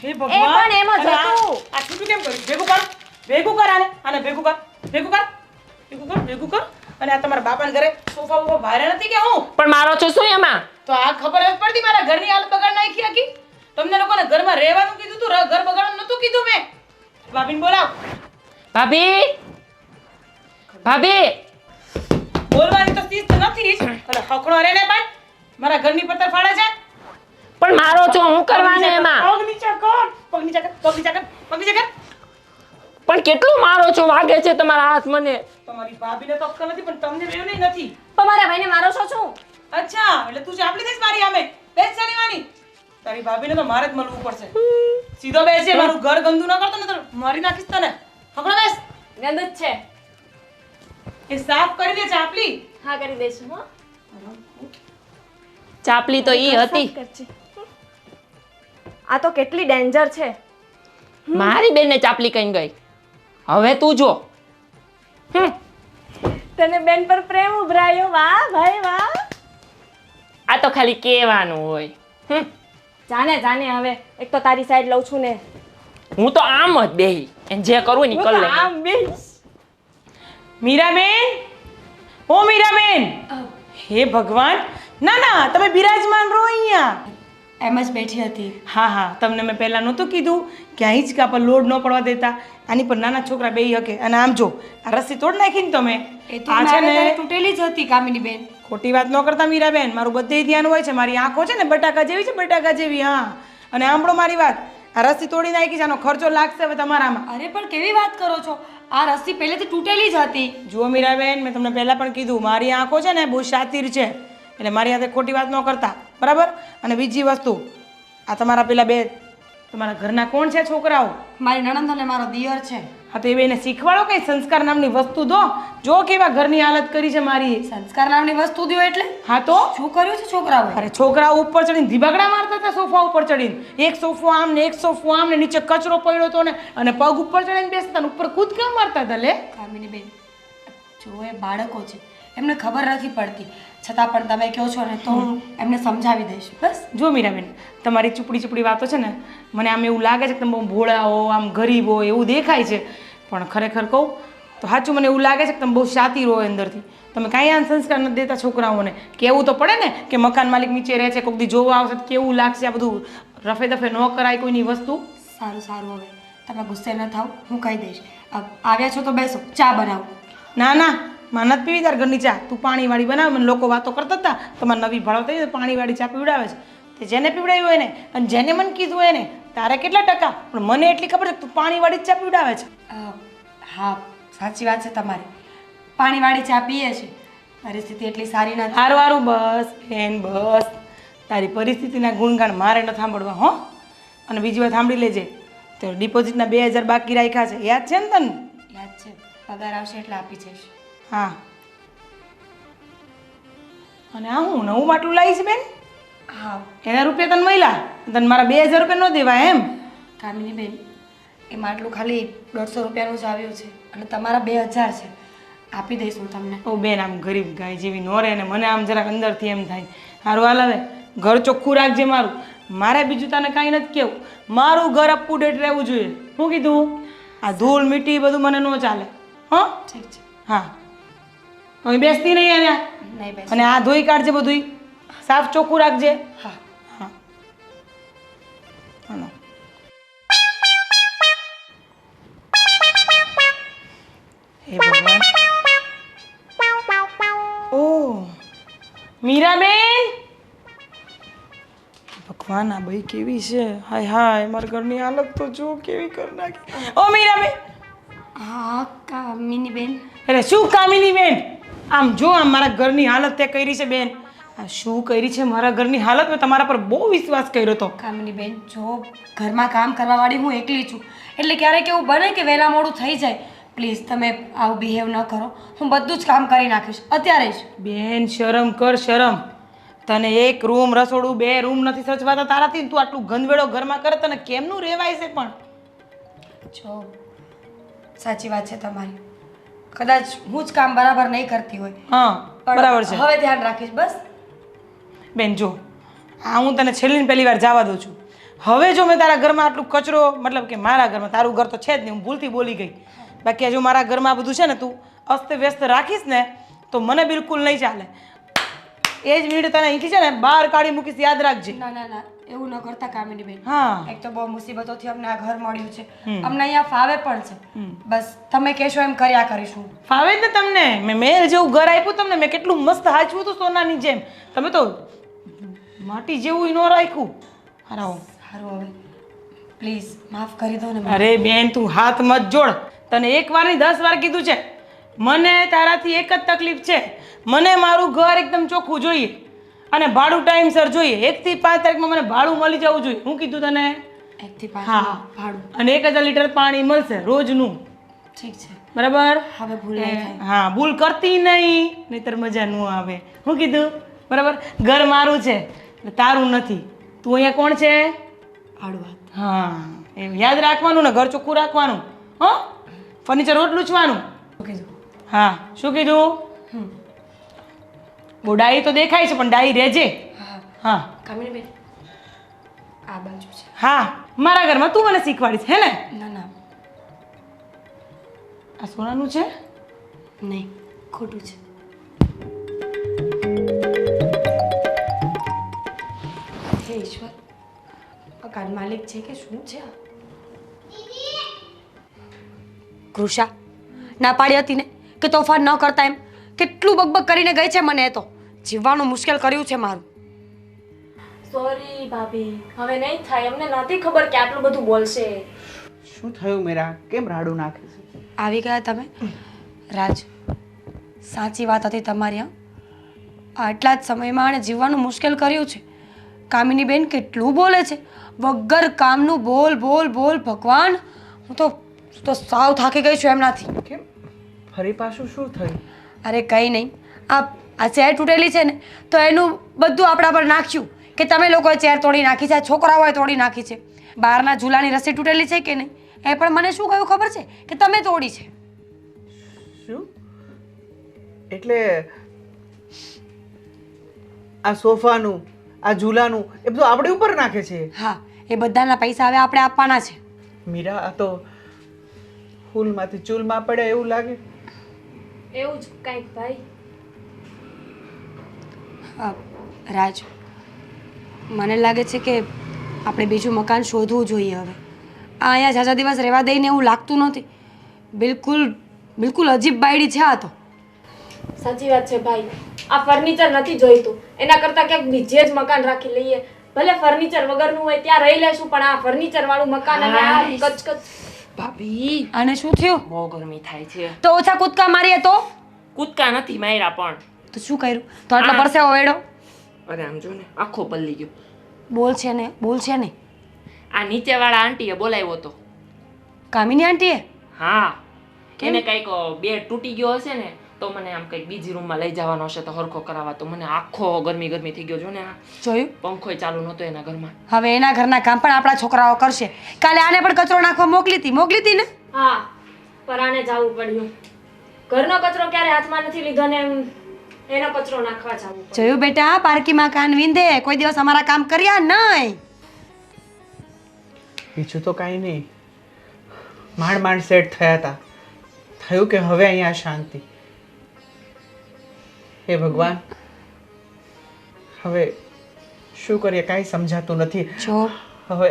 હે ભગવાન, પણ એમ જ અને આ- હતું. આ છૂટું કેમ કર્યું? ભેગું કર આને ભેગું કર. ભેગું કર. અને આ તમારા બાપાના ઘરે સોફા બોફા ભારે નથી કે હું? પણ મારો છો શું એમાં? તો આ ખબર જ પડતી મારા ઘરની હાલત બગાડ નાખી આખી. તમને લોકોને ઘરમાં રહેવાનું કીધું તું, ઘર બગાડવાનું નતું કીધું મેં. ભાભીને બોલાવ. ભાભી, ભાભી, બોલવાની તો શિસ્ત નથી જ. અરે હકણો રે ને પણ મારા ઘરની પત્તર ફાડે છે. પણ મારો છો, હું કરવાનું એમાં? પગ નીચે કર. પગ નીચે કર. પણ કેટલું મારો છો? વાગે છે તમારા હાથ મને. તમારી ભાભીને તો અક્કલ નથી, પણ તમને બેવને નથી. પણ મારા ભાઈને મારો છો શું? અચ્છા, એટલે તું ચાપલી થઈશ મારી સામે. બેસ શનિવાની. તારી ભાભીને તો મારે જ મળવું પડશે. સીધો બેસે, મારું ઘર ગંદુ ન કરતો ને તો મારી નાખીશ તને. હકણો બેસ. ગંદ જ છે. એ સાફ કરી દે ચાપલી. હા, કરી દઈશ હો. ચાપલી તો ઈ હતી. આ તો કેટલી ડેન્જર છે. મારી બેનને ચાપલી કઈ ગઈ. હવે તું જો. તને બેન પર પ્રેમ ઉભરાયો. વાહ ભાઈ વાહ. આ તો ખાલી કહેવાનું હોય. જાને હવે એક તો તારી સાઈડ લઉં છું ને. હું તો આમ જ બેહી એને જે કરવું ને ઈ કર લે. આમ બેસ. મીરાબેન, ઓ મીરાબેન. હે ભગવાન, ના તમે બિરાજમાન રહો અહીંયા. એમ જ બેઠી હતી. હા, તમને મેં પહેલાં નહોતું કીધું કે આ હિંચકા પર લોડ ન પડવા દેતા, આની પર નાના છોકરા બેહી શકે. અને આમ જો આ રસ્સી તોડ નાખી ને તમે. એ તો આ છે ને તૂટેલી જ હતી કામિની બેન. ખોટી વાત ન કરતા મીરાબેન, મારું બધે ધ્યાન હોય છે. મારી આંખો છે ને બટાકા જેવી છે, બટાકા જેવી. હા, અને સાંભળો મારી વાત, આ રસ્સી તોડી નાખી છે, આનો ખર્ચો લાગશે હવે તમારામાં. અરે પણ કેવી વાત કરો છો? આ રસ્સી પહેલેથી તૂટેલી જ હતી. જુઓ મીરાબેન, મેં તમને પહેલાં પણ કીધું, મારી આંખો છે ને બહુ શાતીર છે, એટલે મારી હાથે ખોટી વાત ન કરતા, બરાબર? અને બીજી વસ્તુ, આ તમારા પેલા બે તમારા ઘરના કોણ છે છોકરાઓ? મારી નણંદ અને મારો દિયર છે. હા, તો એ બેને શીખવાડો કઈ સંસ્કાર નામની વસ્તુ દો. જો કેવા ઘરની હાલત કરી છે મારી. સંસ્કાર નામની વસ્તુ દ્યો એટલે હા તો શું કર્યું છે છોકરાઓએ? અરે છોકરાઓ ઉપર ચડીને ધીબાગડા મારતા હતા સોફા ઉપર ચડીને. એક સોફો આમ ને એક સોફો આમ ને નીચે કચરો પડ્યો હતો ને, અને પગ ઉપર ચડીને બેસતા હતા, ઉપર કૂદકા મારતા હતા. લે કામિની બેન, જો એ બાળકો છે, એમને ખબર નથી પડતી, છતાં પણ તમે કહો છો ને તો હું એમને સમજાવી દઈશ. બસ જો મીરાબેન, તમારી ચૂપડી વાતો છે ને, મને આમ એવું લાગે છે કે તમે બહુ ભોળા હો, આમ ગરીબ હો એવું દેખાય છે, પણ ખરેખર કહું તો સાચું મને એવું લાગે છે કે તમે બહુ શાતીર હો અંદરથી. તમે કાંઈ આ સંસ્કાર નથી દેતા છોકરાઓને. કહેવું તો પડે ને કે મકાન માલિક નીચે રહે છે, કોઈક દી જોવા આવશે તો કેવું લાગશે. આ બધું રફે દફે ન કરાય કોઈની વસ્તુ. સારું હવે તમે ગુસ્સે ન થાવ, હું કહી દઈશ. આવ્યા છો તો બેસો, ચા બનાવો. ના માં નથી પીવી તાર ઘરની ચા. તું પાણીવાળી બનાવ. મને લોકો વાતો કરતા હતા તમારે નવી ભાડો થઈ પાણીવાળી ચા પીવડાવે છે. તે જેને પીવડાવી હોય ને, અને જેને મને કીધું હોય ને, તારે કેટલા ટકા, પણ મને એટલી ખબર છે કે તું પાણીવાળી ચા પીવડાવે છે. હા, સાચી વાત છે તમારી. પાણીવાળી ચા પીએ છે. પરિસ્થિતિ એટલી સારી નથી. હારું બસ બેન બસ. તારી પરિસ્થિતિના ગુણગાન મારે ન સાંભળવા હો. અને બીજી વાત સાંભળી લેજે, તો ડિપોઝિટના 2000 બાકી રાખ્યા છે, યાદ છે ને તને? યાદ છે, પગાર આવશે એટલે આપી જઈશ. હા. અને આ હું નવું માટલું લાવીશ બેન? હા એના રૂપિયા તને મળ્યા, તને મારા 2000 રૂપિયા ન દેવાય એમ? કામિની બેન, એ માટલું ખાલી 150 રૂપિયાનું જ આવ્યું છે અને તમારા 2000 છે, આપી દઈશ હું તમને. ઓ બેન, આમ ગરીબ ગાય જેવી નો રહે ને, મને આમ જરાક અંદરથી એમ થાય સારું હાલ હવે ઘર ચોખ્ખું રાખજે મારું. મારે બીજું તને કાંઈ નથી કહેવું, મારું ઘર અપ ટુ ડેટ રહેવું જોઈએ. શું કીધું? આ ધૂળ મીઠી બધું મને ન ચાલે. હા ઠીક છે. હા, હવે બેસતી નહીં અહીંયા. નહીં બેસ. અને આ ધોઈ કાઢજે બધું, સાફ ચોખ્ખું રાખજે. હા હા હાલો. હે ભગવાન. ઓ મીરાબેન, ભગવાન આ ભાઈ કેવી છે, હાય હાય મારા ઘરની હાલત તો જો કેવી કરી નાખી. ઓ મીરાબેન. હા કામિની બેન. અરે શું કામિની બેન, આમ જો આમ મારા ઘરની હાલત તે કરી છે બેન. આ શું કરી છે મારા ઘરની હાલત? મેં તમારા પર બહુ વિશ્વાસ કર્યો હતો. કામિની બેન, જો ઘરમાં કામ કરવાવાળી હું એકલી છું, એટલે ક્યારેક એવું બને કે વહેલા મોડું થઈ જાય. પ્લીઝ તમે આવું બિહેવ ન કરો, હું બધું જ કામ કરી નાખીશ અત્યારે જ. બેન શરમ કર, શરમ. તને એક રૂમ, રસોડું, 2 રૂમ નથી સચવાતા તારાથી, તું આટલું ગંદવેડો ઘરમાં કરે, તને કેમનું રહેવાય છે? પણ જો સાચી વાત છે તમારી, કદાચ હું જ કામ બરાબર નહીં કરતી હોય, હા પણ બરાબર છે હવે ધ્યાન રાખીશ બસ. બેન. જો આ હું તને છેલ્લી ને પહેલી વાર જવા દઉં છું. હવે જો મેં તારા ઘરમાં આટલું કચરો, મતલબ કે મારા ઘરમાં, તારું ઘર તો છે જ નહીં, હું ભૂલથી બોલી ગઈ. બાકી હજુ મારા ઘરમાં આ બધું છે ને, તું અસ્ત વ્યસ્ત રાખીશ ને તો મને બિલકુલ નહીં ચાલે. એ જ મિનિટ તને અહીંથી છે ને બહાર કાઢી મૂકીશ, યાદ રાખજે. ના ના ના, એવું ન કરતા કામિની બેન. હા એક તો બહુ મુસીબતોથી અમને આ ઘર મળ્યું છે, અમને અહીંયા ફાવે પણ છે. બસ તમે કહેશો એમ કર્યા કરીશું. ફાવે જ ને તમને? મેં મહેલ જેવું ઘર આપ્યું તમને, મેં કેટલું મસ્ત હાચવું હતું સોનાની જેમ. તમે તો માટી જેવું ન રાખ્યું. હારાઓ. સારું, હવે પ્લીઝ માફ કરી દો ને. અરે બેન, તું હાથ મત જોડ. તને એક વાર ની 10 વાર કીધું છે. મને તારાથી એક જ તકલીફ છે, મને મારું ઘર એકદમ ચોખ્ખું જોઈએ અને ભાડું ટાઈમસર જોઈએ. 1 થી 5 તારીખમાં મને ભાડું મળી જવું જોઈએ. હું કીધું તને? 1 થી 5 હા. ભાડું. અને 1000 લીટર પાણી મળશે રોજનું. ઠીક છે, બરાબર? હવે ભૂલ નહીં થાય. હા, ભૂલ કરતી નહીં, નહીતર મજા ન આવે. હું કીધું? બરાબર? ઘર મારું છે, તારું નથી. તું અહીંયા કોણ છે? ભાડું વાત. હા, એમ યાદ રાખવાનું ને, ઘર ચોખ્ખું રાખવાનું. હો, ફર્નિચર રોજ લૂછવાનું. શું કીધું? હા, શું કીધું? બહુ ડાઈ તો દેખાય છે, પણ ડાઈ રહેજે. હા હા કામિની બેન, આ બાજુ છે. હા, મારા ઘરમાં તું મને શીખવાડીશ, હે ને? ના ના આ સોનાનું છે? નહીં, ખોટું છે. હે ઈશ્વર, મકાન માલિક છે કે શું છે આ? કૃષા ના પાડી હતી ને કે તોફાન ન કરતા, એમ કેટલું બકબક કરીને ગઈ છે. મને તો જીવવાનું મુશ્કેલ કર્યું છે મારું. સોરી ભાભી, હવે નહીં થાય. અમને નહોતી ખબર કે આટલું બધું બોલશે. શું થયું મીરા? કેમ રાડું નાખે છે? આવી ગયા તમે? રાજ, સાચી વાત હતી તમારી. આટલા જ સમયમાં આણે જીવવાનું મુશ્કેલ કર્યું છે. કામિની બેન કેટલું બોલે છે, વગર કામનું બોલ બોલ બોલ. ભગવાન, હું તો સાવ થાકી ગઈ છું એમનાથી. કેમ? ફરી પાછું શું થયું? અરે કંઈ નહીં, આ ચેર તૂટેલી છે ને, તો એનું બધું આપણા પર નાખ્યું કે તમે લોકોએ ચેર તોડી નાખી છે, છોકરાઓએ તોડી નાખી છે. બહારના ઝૂલાની રસ્સી તૂટેલી છે કે નહીં, એ પણ મને શું કહ્યું ખબર છે કે તમે તોડી છે. શું? એટલે આ સોફાનું, આ ઝૂલાનું, એ બધું આપણી ઉપર નાખે છે? હા, એ બધાના પૈસા હવે આપણે આપવાના છે. મીરા, આ તો ફૂલમાંથી ચૂલમાં પડે એવું લાગે. એવું જ કંઈક ભાઈ. રાજ, મને લાગે છે કે આપણે બીજું મકાન શોધવું જોઈએ હવે. આ અહીંયા ઝાઝા દિવસ રહેવા દઈને એવું લાગતું નથી. બિલકુલ બિલકુલ અજીબ બાયડી છે આ તો. સાચી વાત છે ભાઈ. આ ફર્નિચર નથી જોઈતું, એના કરતાં ક્યાંક બીજે જ મકાન રાખી લઈએ. ભલે ફર્નિચર વગરનું હોય ત્યાં રહી લેશું, પણ આ ફર્નિચર વાળું મકાન અને આ કચકચ. ભાભી આને શું થયું? બહુ ગરમી થાય છે. તો ઓછા કૂદકા મારીએ તો? કૂદકા નથી માર્યા પણ. તો શું કર્યું? તો આટલો પરસેવો વેડો. અરે આમ જો ને, આખો પલ્લી ગયો. બોલ છે ને, બોલ છે ને. આ નીચેવાળા આંટીએ બોલાવ્યો હતો. કામિની આંટીએ? હા, એને કંઈક બેડ તૂટી ગયો હશે ને તો મને આમ કંઈક બીજી રૂમમાં લઈ જવાનો હશે તો હરખો કરાવવા. તો મને આખો ગરમી થઈ ગયો. જો ને આ જોયું? પંખોય ચાલુ નહોતો એના ઘરમાં. હવે એના ઘરના કામ પણ આપણા છોકરાઓ કરશે. કાલે આને પણ કચરો નાખવા મોકલી હતી ને? હા, પરાણે જવું પડ્યું. ઘરનો કચરો ક્યારે હાથમાં નથી લીધો ને એનો કચરો નાખવા જવું પડ્યું. જોયું બેટા, પારકીમાં કાન વિંધે. કોઈ દિવસ અમારા કામ કર્યા નહીં. બીજું તો કાંઈ નહીં. માંડ સેટ થયા હતા. થયું કે હવે અહીંયા શાંતિ. હે ભગવાન, હવે શું કરીએ કાંઈ સમજાતું નથી. જો હવે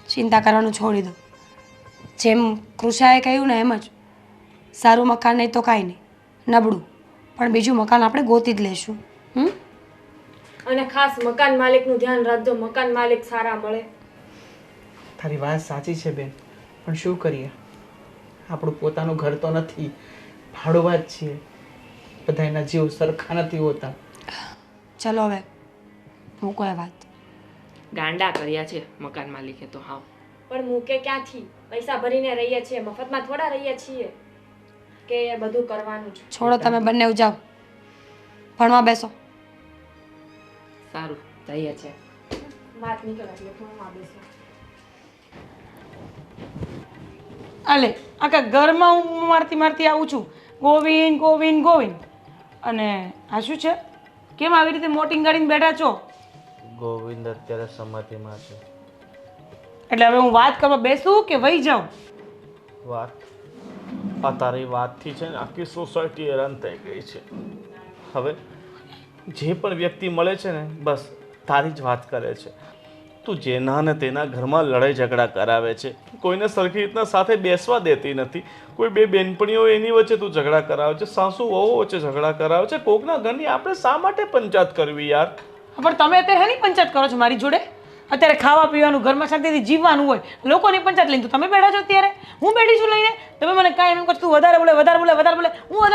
ચિંતા કરવાનું છોડી દો. જેમ કૃષાએ કહ્યું ને એમ જ, સારું મકાન નહીં તો કાંઈ નહીં, નબળું પણ બીજું મકાન આપણે ગોતી જ લેશું. અને ખાસ મકાન માલિકનું ધ્યાન રાખજો. મકાન માલિક સારા મળે. તારી વાત સાચી છે બેન, પણ શું કરીએ, આપણું પોતાનું ઘર તો નથી, ભાડુઆ જ છીએ. બધા એના જીવ સરખા નથી હોતા. ચલો હવે મૂકો એ વાત. ગાંડા કર્યા છે મકાન માલિકે તો. હાવ પણ મૂકે ક્યાંથી? પૈસા ભરીને રહીએ છીએ, મફતમાં થોડા રહીએ છીએ કે બધું કરવાનું છે. છોડો, તમે બંને જાઓ ભણવા બેસો. સારું, જઈએ છે. વાત નીકળે એટલે ફોનમાં બેસો. આલે આખા ઘરમાં હું મારતી આવું છું, ગોવિંદ ગોવિંદ ગોવિંદ. અને આ શું છે? કેમ આવી રીતે મોટિંગ ગાડીને બેઠા છો? ગોવિંદ અત્યારે સમાધિમાં છે. એટલે હવે હું વાત કરવા બેસું કે વહી જાઉં? વાત આ તારી વાતથી છે ને આખી સોસાયટી હેરાન થઈ ગઈ છે. હવે જે પણ વ્યક્તિ મળે છે ને બસ તારી જ વાત કરે છે. તું જેના ને તેના ઘરમાં લડાઈ ઝઘડા કરાવે છે, કોઈને સરખી રીતના સાથે બેસવા દેતી નથી. કોઈ બે બેનપણીઓ એની વચ્ચે તું ઝઘડા કરાવે છે, સાસુ વહુ વચ્ચે ઝઘડા કરાવે છે. કોકના ઘરની આપણે શા માટે પંચાયત કરવી યાર? પણ તમે અત્યારે હેની પંચાયત કરો છો મારી જોડે? અત્યારે ખાવા પીવાનું, ઘરમાં શાંતિથી જીવવાનું હોય, લોકોની પંચાયત લઈને તો તમે બેઠા છો. અત્યારે હું બેઠી છું લઈને, તમે મને કાંઈ એમ કહો તું વધારે બોલે. હું વધારે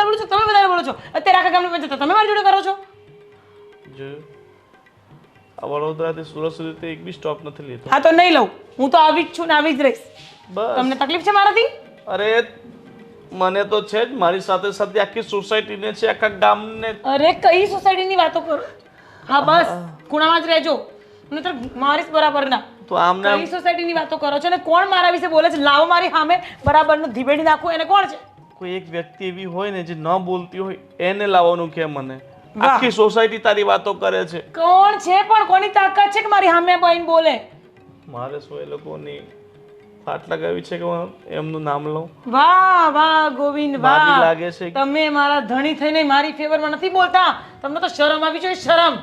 બોલું છું, તમે વધારે બોલો છો. અત્યારે આખા ગામની પંચાયત તમે મારી જોડે કરો છો. જોયું? આ વડોદરાથી સુરત સુધી તો એક બી સ્ટોપ નથી લીધો. હા તો નહીં લઉં. હું તો આવી જ છું ને આવી જ રહીશ. બસ. તમને તકલીફ છે મારાથી? અરે મને તો છે જ, મારી સાથે સાથે આખી સોસાયટીને છે, આખા ગામને. અરે કઈ સોસાયટીની વાતો કરો? હા બસ ખૂણામાં જ રહેજો, નહીંતર મારીશ બરાબર ના. તો આમને કઈ સોસાયટીની વાતો કરો છો ને કોણ મારા વિશે બોલે છે? લાવો મારી સામે બરાબરનું ધીબેડી નાખું. એને કોણ છે? કોઈ એક વ્યક્તિ એવી હોય ને જે ન બોલતી હોય એને લાવવાનું કે મને. વાહ. આખી સોસાયટી તારી વાતો કરે છે. કોણ છે પણ? કોની તાકાત છે કે મારી સામે બહીન બોલે? મારે શું એ લોકોની ફાટ લગાવી છે કે હું એમનું નામ લઉં? વાહ વાહ ગોવિંદ મારી વાહ. લાગે છે કે- તમે મારા ધણી થઈને મારી ફેવરમાં નથી બોલતા. તમને તો શરમ આવી જોઈએ, શરમ.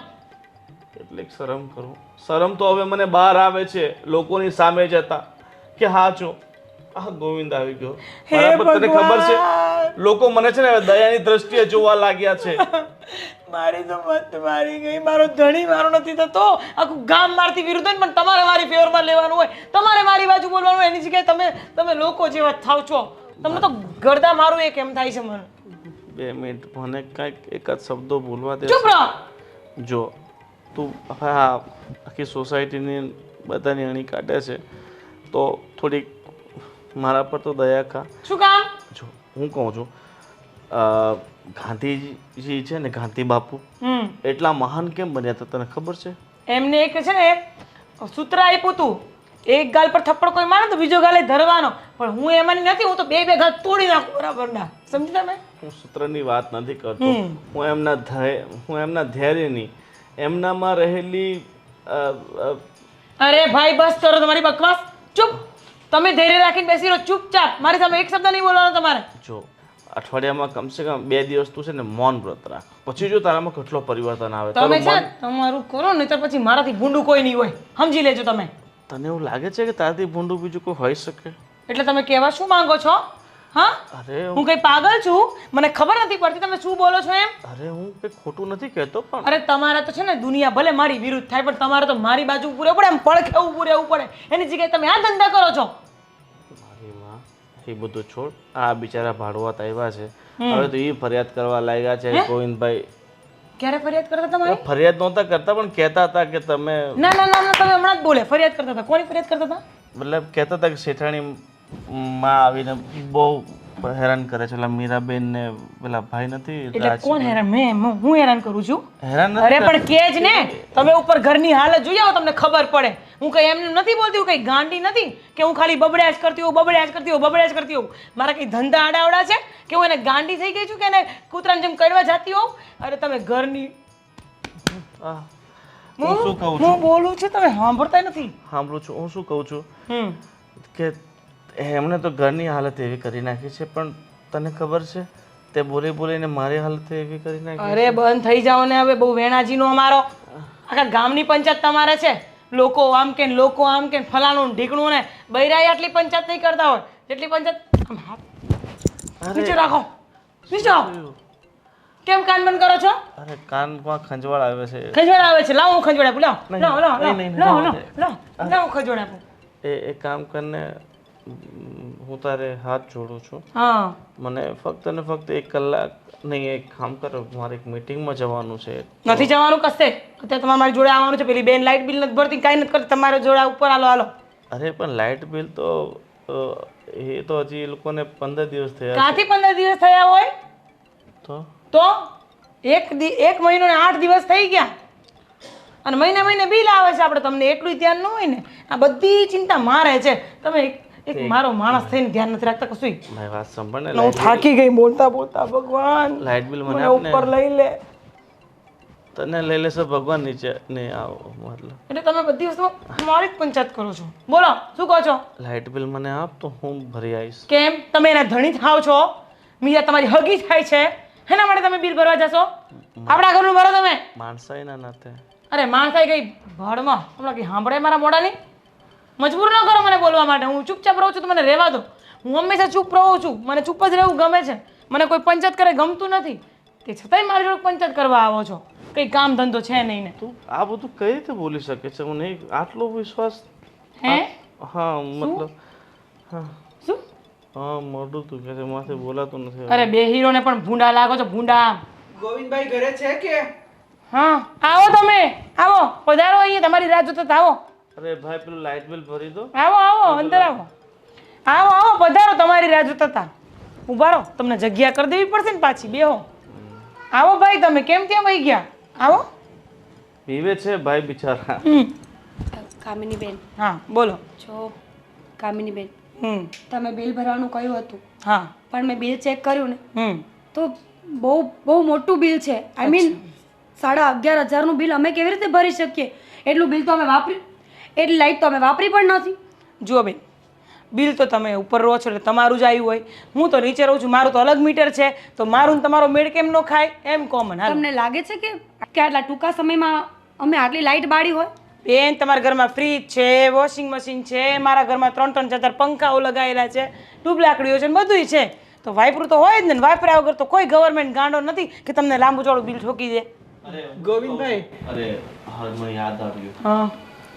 કેટલીક શરમ કરું. શરમ તો હવે મને બહાર આવે છે લોકોની સામે જતા કે હા જો આ ગોવિંદ આવી ગયો. બરાબર તને ખબર છે લોકો મને છે ને હવે દયાની દ્રષ્ટિએ જોવા લાગ્યા છે. મારી તો મત મારી ગઈ. મારો ધણી મારો નથી થતો. આખું ગામ મારથી વિરુદ્ધ હોય ને પણ તમારે મારી ફેવરમાં લેવાનું હોય, તમારે મારી બાજુ બોલવાનું હોય. એની જગ્યાએ તમે લોકો જેવા થાવ છો. તમને તો ગરદા મારું એ કેમ થાય છે મને? 2 મિનિટ મને કાંઈક એકાદ શબ્દો ભૂલવા દે. ચૂપ રહો. જો તું હવે આ આખી સોસાયટીની બધાની અણી કાઢે છે તો થોડીક મારા પર તો દયા ખા. શું કામ? જો હું કહું છું ગાંધીજી છે ને, ગાંધી બાપુ એટલા મહાન કેમ બન્યા હતા તને ખબર છે? એમને એક છે ને સૂત્ર આપ્યું હતું, એક ગાલ પર થપ્પડ કોઈ મારે તો બીજો ગાલે ધરવાનો. પણ હું એમાંની નથી. હું તો બે ઘા તોડી નાખું બરાબર ના. સમજી તમે? હું સૂત્રની વાત નથી કરતો. હું એમના ધૈર્યની, એમનામાં રહેલી અરે ભાઈ બસ કરો તમારી બકવાસ. ચૂપ. તમે ધૈર્ય રાખીને બેસી રહો ચૂપચાપ. મારી સામે એક શબ્દ નહીં બોલવાનો તમારે. જો અઠવાડિયામાં કમસે કમ 2 દિવસ તું છે ને મૌન વ્રત રાખ, પછી જો તારામાં કેટલો પરિવર્તન આવે. તમે છે ને તમારું કરો ને પછી મારાથી ભૂંડું કોઈ નહીં હોય. સમજી લેજો તમે. તને એવું લાગે છે કે તારાથી ભૂંડું બીજું કોઈ હોઈ શકે? એટલે તમે કહેવા શું માંગો છો? હા, અરે હું કઈ પાગલ છું? મને ખબર નથી પડતી તમે શું બોલો છો એમ. અરે હું કઈ ખોટું નથી કહેતો, પણ અરે તમારે તો છે ને દુનિયા ભલે મારી વિરુદ્ધ થાય પણ તમારે તો મારી બાજુ ઊભું રહેવું પડે. એમ પડખે ઊભું રહેવું પડે. એની જગ્યાએ તમે આ ધંધા કરો છો. મારી માં એ બધું છોડ. આ બિચારા ભાડુઆત આવ્યા છે, હવે તો એ ફરિયાદ કરવા લાગ્યા છે ગોવિંદભાઈ. ક્યારે ફરિયાદ કરતા હતા મારી? ફરિયાદ નહોતા કરતા પણ કહેતા હતા કે તમે ના ના ના ના, તમે હમણાં જ બોલે ફરિયાદ કરતા હતા. કોની ફરિયાદ કરતા હતા? મતલબ કહેતા હતા કે શેઠાણી માં આવીને બહુ હેરાન કરે છે. ઓલા મીરાબેન ને પેલા ભાઈ નથી એટલે કોણ હેરાન? હું હેરાન કરું છું? હેરાન અરે નથી પણ કે જ ને, તમે ઉપર ઘરની હાલત જોઈ આવો તમને ખબર પડે. હું કઈ એમને નથી બોલતી, હું કઈ ગાંડી નથી કે હું ખાલી બબડ્યા જ કરતી હોઉં, બબડ્યા જ કરતી હોઉં, બબડ્યા જ કરતી હોઉં. મારા કઈ ધંધા આડાવડા છે કે હું એને ગાંડી થઈ ગઈ છું કે એને કૂતરાની જેમ કરવા જતી હોઉં? અરે તમે ઘરની આ, હું શું કહું છું? હું બોલું છું તમે સાંભળતા નથી. સાંભળું છું. હું શું કહું છું હમ કે એમણે તો ઘરની હાલત એવી કરી નાખી છે પણ તને ખબર છે તે બોલી બોલીને મારી હાલત એવી કરી નાખી. અરે બંધ થઈ જાઓ ને હવે, બહુ વેણાજીનો અમારો આખા ગામની પંચાયત તમારે છે. લોકો આમ કે ને લોકો આમ કે ને ફલાણું ને ઢીકણું ને બૈરાએ આટલી પંચાયત નહીં કરતા હોય જેટલી પંચાયત. આમ હાથ નીચે રાખો, નીચે આવો. કેમ કાન બંધ કરો છો? અરે કાનમાં ખંજવાળ આવે છે. ખંજવાળ આવે છે? લાવો હું ખંજવાળ આપું. લાવો નહીં, લાવો લાવો નહીં, નહીં, લાવો નહીં, લાવો લાવો લાવો ખંજવાળ આપું. એ કામ કરીને હું તારે હાથ જોડું છું. હા મને ફક્ત ને ફક્ત 1 કલાક નહીં, એક કામ કરો, મારે એક મીટિંગમાં જવાનું છે. નથી જવાનું કશે. અત્યારે તમારે મારી જોડે આવવાનું છે. પેલી બેન લાઇટ બિલ નથી ભરતી, કાંઈ નથી કરતી. તમારે જોડે ઉપર હાલો હાલો. અરે પણ લાઇટ બિલ તો એ તો હજી એ લોકોને 15 દિવસ થયા કાંથી 15 દિવસ થયા હોય? તો તો એક મહિનો ને 8 દિવસ થઈ ગયા અને મહિને મહિને બિલ આવે છે. આપણે તમને એટલું ધ્યાન ન હોય ને. આ બધી ચિંતા મારે છે. તમે એક મારો માણસ થઈને ધ્યાન નથી રાખતા કશું. મારી વાત સાંભળ ને. હું થાકી ગઈ બોલતા બોલતા. ભગવાન લાઇટ બિલ મને મને આપને. ઉપર લઈ લે. તને લઈ લેશે ભગવાન, નીચે નહીં આવો. મતલબ એટલે તમે બધી વસ્તુમાં મારી જ પંચાયત કરો છો. બોલો શું કહો છો? લાઇટ બિલ મને આપ તો હું ભરી આવીશ. કેમ તમે એના ધણી થાવ છો? મીરા તમારી હગી થાય છે, એના માટે તમે બિલ ભરવા જશો? આપણા ઘરનું ભરો તમે. માણસાઈના નાતે. અરે માણસાઈ ગઈ ભાડમાં. હમણાં કઈ સાંભળે મારા મોઢાની? મજબૂર ન કરો મને બોલવા માટે. હું ચૂપચાપ રહું છું તો મને રહેવા દો. હું હંમેશા ચૂપ રહું છું. મને ચૂપ જ રહેવું ગમે છે. મને કોઈ પંચાયત કરે ગમતું નથી. તે છતાંય મારી જોડે પંચાયત કરવા આવો છો. કંઈ કામ ધંધો છે નહીં ને. તું આ બધું કઈ રીતે બોલી શકે છે? મને આટલો વિશ્વાસ. હે હા મતલબ હા શું? હા મોઢું તું કે છે, માથે બોલાતું નથી. અરે બે હીરોને પણ ભૂંડા લાગો છો, ભૂંડા. ગોવિંદભાઈ ઘરે છે કે? હા આવો તમે, આવો પધારો. અહીંયા તમારી રાહ જોતા હતા. આવો અરે ભાઈ પેલું લાઇટ બિલ ભરી દો. આવો આવો અંદર આવો. આવો આવો પધારો. તમારી રાહ જોતા હતા. ઊભા રહો, તમને જગ્યા કરી દેવી પડશે ને પાછી. બેહો. આવો ભાઈ, તમે કેમ ત્યાં વહી ગયા? આવો. પીવે છે ભાઈ બિચારા. કામિની બેન, હા બોલો. જો કામિની બેન, તમે બિલ ભરવાનું કહ્યું હતું હા પણ મેં બિલ ચેક કર્યું ને હમ તો બહુ મોટું બિલ છે. આઈ મીન 11,500નું બિલ અમે કેવી રીતે ભરી શકીએ? એટલું બિલ તો અમે એટલી લાઈટ તો અમે વાપરી પણ નથી. જુઓ બેન, બિલ તો તમે ઉપર રહો છો એટલે તમારું જ આવ્યું હોય. હું તો નીચે રહું છું, મારું તો અલગ મીટર છે. તો મારું ને તમારો મેળ કેમ ન ખાય? એમ કોમન. હાલ તમને લાગે છે કે આટલા ટૂંકા સમયમાં અમે આટલી લાઈટ બાળી હોય? બેન તમારા ઘરમાં ફ્રીજ છે, વોશિંગ મશીન છે, મારા ઘરમાં 3-3, 4-4 પંખાઓ લગાવેલા છે, ટ્યુબ લાકડીઓ છે, બધુંય છે. તો વાપરું તો હોય જ ને. વાપર્યા વગર તો કોઈ ગવર્મેન્ટ ગાંડો નથી કે તમને લાંબુ ચોળું બિલ ઠોકી દે. ગોવિંદભાઈ અરે હવે મને યાદ આવ્યું. હા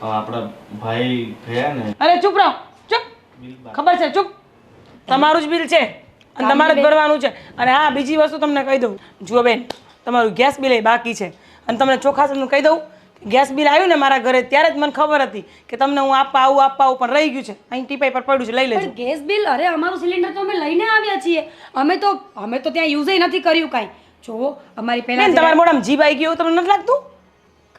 આપણા ભાઈ ગયા ને. અરે ચૂપ રહો, ચૂપ. ખબર છે, ચૂપ. તમારું જ બિલ છે અને તમારે જ ભરવાનું છે. અને હા બીજી વસ્તુ તમને કહી દઉં. જુઓ બેન, તમારું ગેસ બિલ બાકી છે અને તમને ચોખ્ખા શબ્દમાં કહી દઉં, ગેસ બિલ આવ્યું ને મારા ઘરે ત્યારે જ મને ખબર હતી કે તમને હું આપવા આવું પણ રહી ગયું છે. અહીં ટીપાઈ પર પડ્યું છે, લઈ લેજો. પણ ગેસ બિલ, અરે અમારું સિલિન્ડર તો અમે લઈને આવ્યા છીએ. અમે તો ત્યાં યુઝ નથી કર્યું કાંઈ. જોવો અમારી પહેલા બેન તમારા મોઢામાં જીભ આવી ગયું તમને નથી લાગતું?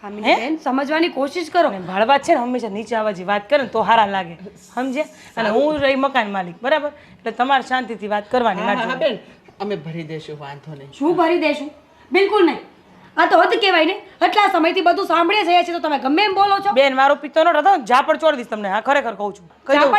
કામિની બેન સમજવાની કોશિશ કરો. અને ભાડવાત છે ને હંમેશા નીચે આવવાજી વાત કરે ને તો સારા લાગે, સમજે? અને હું રહી મકાન માલિક, બરાબર? એટલે તમારે શાંતિથી વાત કરવાની. હા ના બેન, અમે ભરી દેશું, વાંધો નહીં. શું ભરી દેશું? બિલકુલ નહીં. આ તો હદ કહેવાય ને. આટલા સમયથી બધું સાંભળીએ છીએ તો તમે ગમે એમ બોલો છો. બેન મારો પિત્તો નો હતો, ઝાપડ છોડી દઈશ તમને. હા ખરેખર કહું છું. કહી દઉં.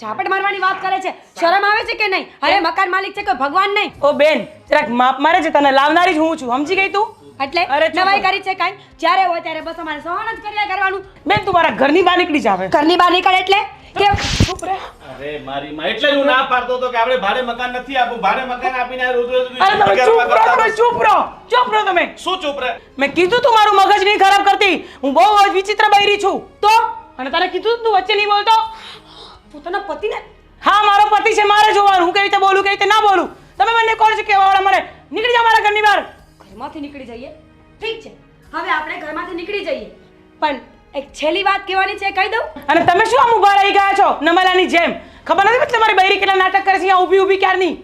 ઝાપટ મારવાની વાત કરે છે. શરમ આવે છે કે નહીં? અરે મકાન માલિક છે કે ભગવાન નહીં? ઓ બેન જરાક માપ મારે છે, તને લાવનારી જ હું છું, સમજી ગઈ તું? એટલે અરે ચૂપ નવાઈ રહો. કરી છે કાંઈ? જ્યારે હોય ત્યારે બસ અમારે સહન જ કર્યા કરવાનું. બેન તું મારા ઘરની બહાર નીકળી જાવે. ઘરની બહાર નીકળે એટલે કે ચૂપ રહે. અરે મારી માં, એટલે જ હું ના પાડતો હતો કે આપણે ભાડે મકાન નથી આપવું. ભાડે મકાન આપીને આ રોજ રોજ અરે તમે ચૂપ રહો, તમે ચૂપ રહો, ચૂપ રહો તમે. શું ચૂપ રહે? મેં કીધું તું મારું મગજ નહીં ખરાબ કરતી. હું બહુ જ વિચિત્ર બૈરી છું. તો અને તારે કીધું તું વચ્ચે નહીં બોલતો. પોતાના પતિને હા મારો પતિ છે, મારે જોવાનું હું કેવી રીતે બોલું, કેવી રીતે ના બોલું. તમે મને કોણ છે કહેવા વાળા? મને નીકળી જાઓ મારા ઘરની બહાર. ઘરમાંથી નીકળી જઈએ. ઠીક છે, હવે આપણે ઘરમાંથી નીકળી જઈએ. પણ એક છેલ્લી વાત કહેવાની છે, કહી દઉં? અને તમે શું આમ ઊભા રહી ગયા છો નમલાની જેમ? ખબર નથી પછી તમારી બૈરી કેટલા નાટક કરે છે અહીંયા ઊભી ઊભી ક્યારની?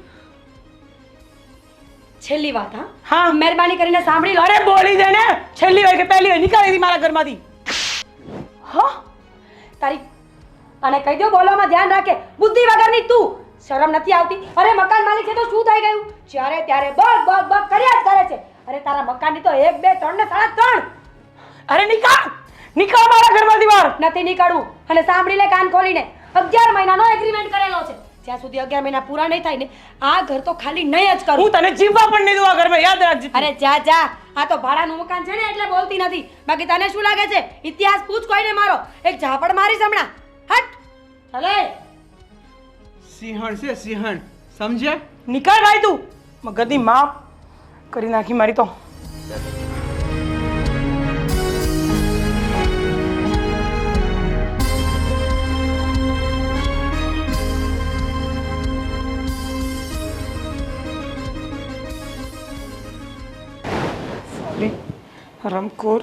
છેલ્લી વાત, હા? હા. મહેરબાની કરીને સાંભળી લો. અરે બોલી દે ને, છેલ્લી હોય કે પહેલી હોય, નીકળી હતી મારા ઘરમાંથી. હા, તારી અને કહી દો, બોલવામાં ધ્યાન રાખે. બુદ્ધિ વગરની તું, શરમ નથી આવતી? અરે મકાન માલિક છે તો શું થઈ ગયું? જ્યારે ત્યારે બગ બગ બગ કર્યા જ કરે છે. અરે તારા મકાનની તો 1 2 3 ને 3.5. અરે નીકળ મારા ઘરમાંથી બહાર. નથી નીકળવું. અને સાંભળી લે કાન ખોલીને, 11 મહિનાનો એગ્રીમેન્ટ કરેલો છે. જ્યાં સુધી 11 મહિના પૂરા નહીં થાય ને, આ ઘર તો ખાલી નહીં જ કરું. હું તને જીવવા પણ નહીં દઉં આ ઘરમાં, યાદ રાખજે. અરે જા જા, આ તો ભાડાનું મકાન છે ને એટલે બોલતી નથી. બાકી તને શું લાગે છે? ઇતિહાસ પૂછ કોઈને મારો, એક ઝાપડ મારીશ હમણાં. હટ ચાલે. સિંહણ છે સિંહણ, સમજ્યા? નીકળ ભાઈ તું, મગજની માપ કરી નાખી મારી તો. રમખોર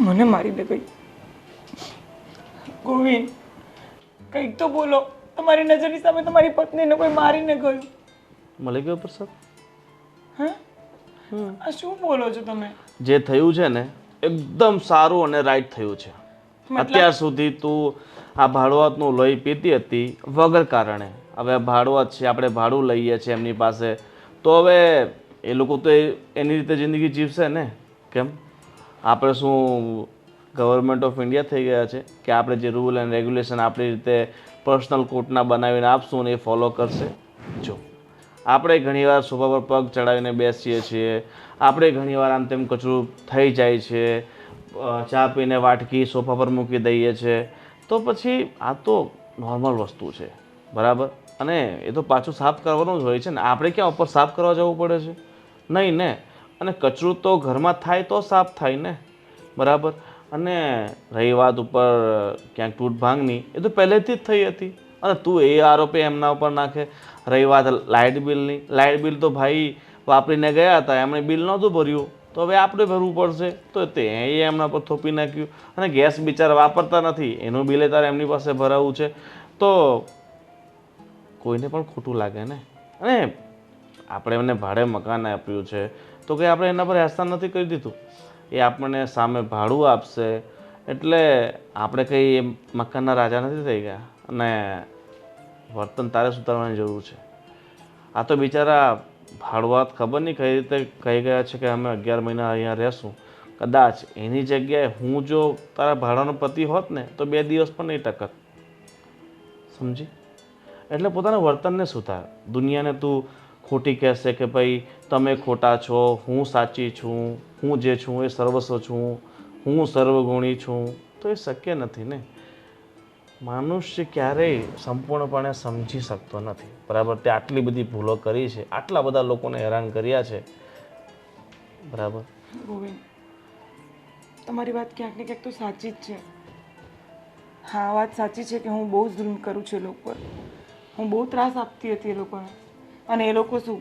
મને મારી દે ગઈ. ગોવિંદ, કંઈક તો બોલો. તમારી નજરની સામે તમારી પત્નીને કોઈ મારીને ગયું. મળી ગયો પ્રસાદ? હા, આ શું બોલો છો તમે? જે થયું છે ને એકદમ સારું અને રાઈટ થયું છે. અત્યાર સુધી તું આ ભાડુઆતનું લોહી પીતી હતી વગર કારણે. હવે ભાડુઆત છે, આપણે ભાડું લઈએ છીએ એમની પાસે, તો હવે એ લોકો તો એની રીતે જિંદગી જીવશે ને. કેમ આપણે શું ગવર્મેન્ટ ઓફ ઇન્ડિયા થઈ ગયા છે કે આપણે જે રૂલ એન્ડ રેગ્યુલેશન આપણી રીતે પર્સનલ કોર્ટના બનાવીને આપશું ને એ ફોલો કરશે? જો આપણે ઘણીવાર સોફા પર પગ ચડાવીને બેસીએ છીએ, આપણે ઘણીવાર આમ તેમ કચરું થઈ જાય છે, ચા પીને વાટકી સોફા પર મૂકી દઈએ છીએ, તો પછી આ તો નોર્મલ વસ્તુ છે, બરાબર? અને એ તો પાછું સાફ કરવાનું જ હોય છે ને. આપણે ક્યાં ઉપર સાફ કરવા જવું પડે છે? નહીં ને. અને કચરું તો ઘરમાં થાય તો સાફ થાય ને, બરાબર? અને રહી વાત ઉપર ક્યાંક તૂટ ભાંગની, એ તો પહેલેથી જ થઈ હતી. અને તું એ આરોપી એમના ઉપર નાખે. રહી વાત લાઇટ બિલની, લાઇટ બિલ તો ભાઈ વાપરીને ગયા હતા, એમણે બિલ નહોતું ભર્યું, તો હવે આપણે ભરવું પડશે, તો તે એમના પર થોપી નાખ્યું. અને ગેસ બિચારા વાપરતા નથી, એનું બિલે તારે એમની પાસે ભરાવવું છે, તો કોઈને પણ ખોટું લાગે ને. અને આપણે એમને ભાડે મકાન આપ્યું છે તો કે આપણે એના પર એહસાન નથી કરી દીધું. એ આપણને સામે ભાડું આપશે એટલે આપણે કંઈ મકાનના રાજા નથી થઈ ગયા. અને વર્તન તારે સુધારવાની જરૂર છે. આ તો બિચારા ભાડુઆત ખબર નહીં કઈ રીતે કહી ગયા છે કે અમે 11 મહિના અહીંયા રહેશું. કદાચ એની જગ્યાએ હું જો તારા ભાડાનો પતિ હોત ને તો 2 દિવસ પણ નહીં ટકત. સમજી? એટલે પોતાના વર્તનને સુધાર. દુનિયાને તું ખોટી કહેશે કે ભાઈ તમે ખોટા છો, હું સાચી છું, હું જે છું એ સર્વસ્વ છું, હું સર્વગુણી છું, તો એ શક્ય નથી ને. મનુષ્ય ક્યારેય સંપૂર્ણપણે સમજી શકતો નથી, બરાબર? તે આટલી બધી ભૂલો કરી છે, આટલા બધા લોકોને હેરાન કર્યા છે, બરાબર? ગોવિંદ, તમારી વાત ક્યાંક ને ક્યાંક તો સાચી જ છે. હા, વાત સાચી છે કે હું બહુ જુલ્મ કરું છું એ લોકો પર. હું બહુ ત્રાસ આપતી હતી એ લોકોને. અને એ લોકો શું,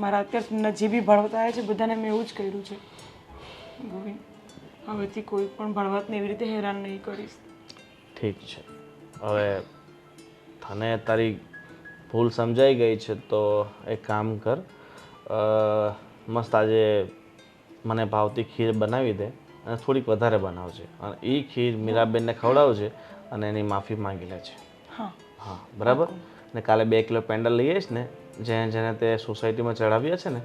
મારા અત્યાર સુધીના જે બી ભળવતા આવ્યા છે બધાને મેં એવું જ કર્યું છે. ગોવિંદ, હવેથી કોઈ પણ ભળવાતને એવી રીતે હેરાન નહીં કરીશ. ઠીક છે. હવે તને તારી ભૂલ સમજાઈ ગઈ છે તો એક કામ કર, મસ્ત આજે મને ભાવતી ખીર બનાવી દે અને થોડીક વધારે બનાવજે. અને એ ખીર મીરાબેનને ખવડાવજે અને એની માફી માંગી લેજે. હા હા, બરાબર? ને કાલે 2 કિલો પેંડા લઈ આવીશ ને, જેને જેને તે સોસાયટીમાં ચડાવ્યા છે ને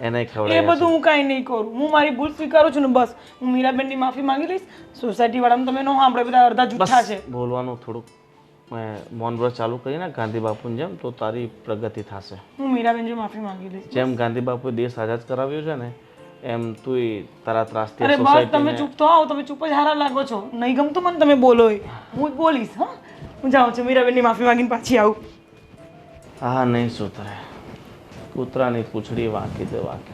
એને એ ખવડાવ્યા બધું હું કાંઈ નહીં કરું. હું મારી ભૂલ સ્વીકારું છું ને બસ. હું મીરાબેનની માફી માંગી લઈશ. સોસાયટી વાળાને તમે નો સાંભળે, બધા અડધા જૂઠા છે. બસ બોલવાનું થોડુંક મૌન વ્રત ચાલુ કરીને ગાંધી બાપુની જેમ, તો તારી પ્રગતિ થશે. હું મીરાબેન જો માફી માંગી લઈશ. જેમ ગાંધી બાપુએ દેશ આઝાદ કરાવ્યો છે ને એમ તું તારા ત્રાસથી અરે બસ તમે ચૂપ તો આવો, તમે ચૂપ જ હારા લાગો છો. નહીં ગમતું મને તમે બોલો એ. હું જ બોલીશ. હા, હું જાઉં છું, મીરાબેનની માફી માંગીને પાછી આવું. હા, નહીં સુધરે. કૂતરાની પૂંછડી વાંકી દે વાંકે.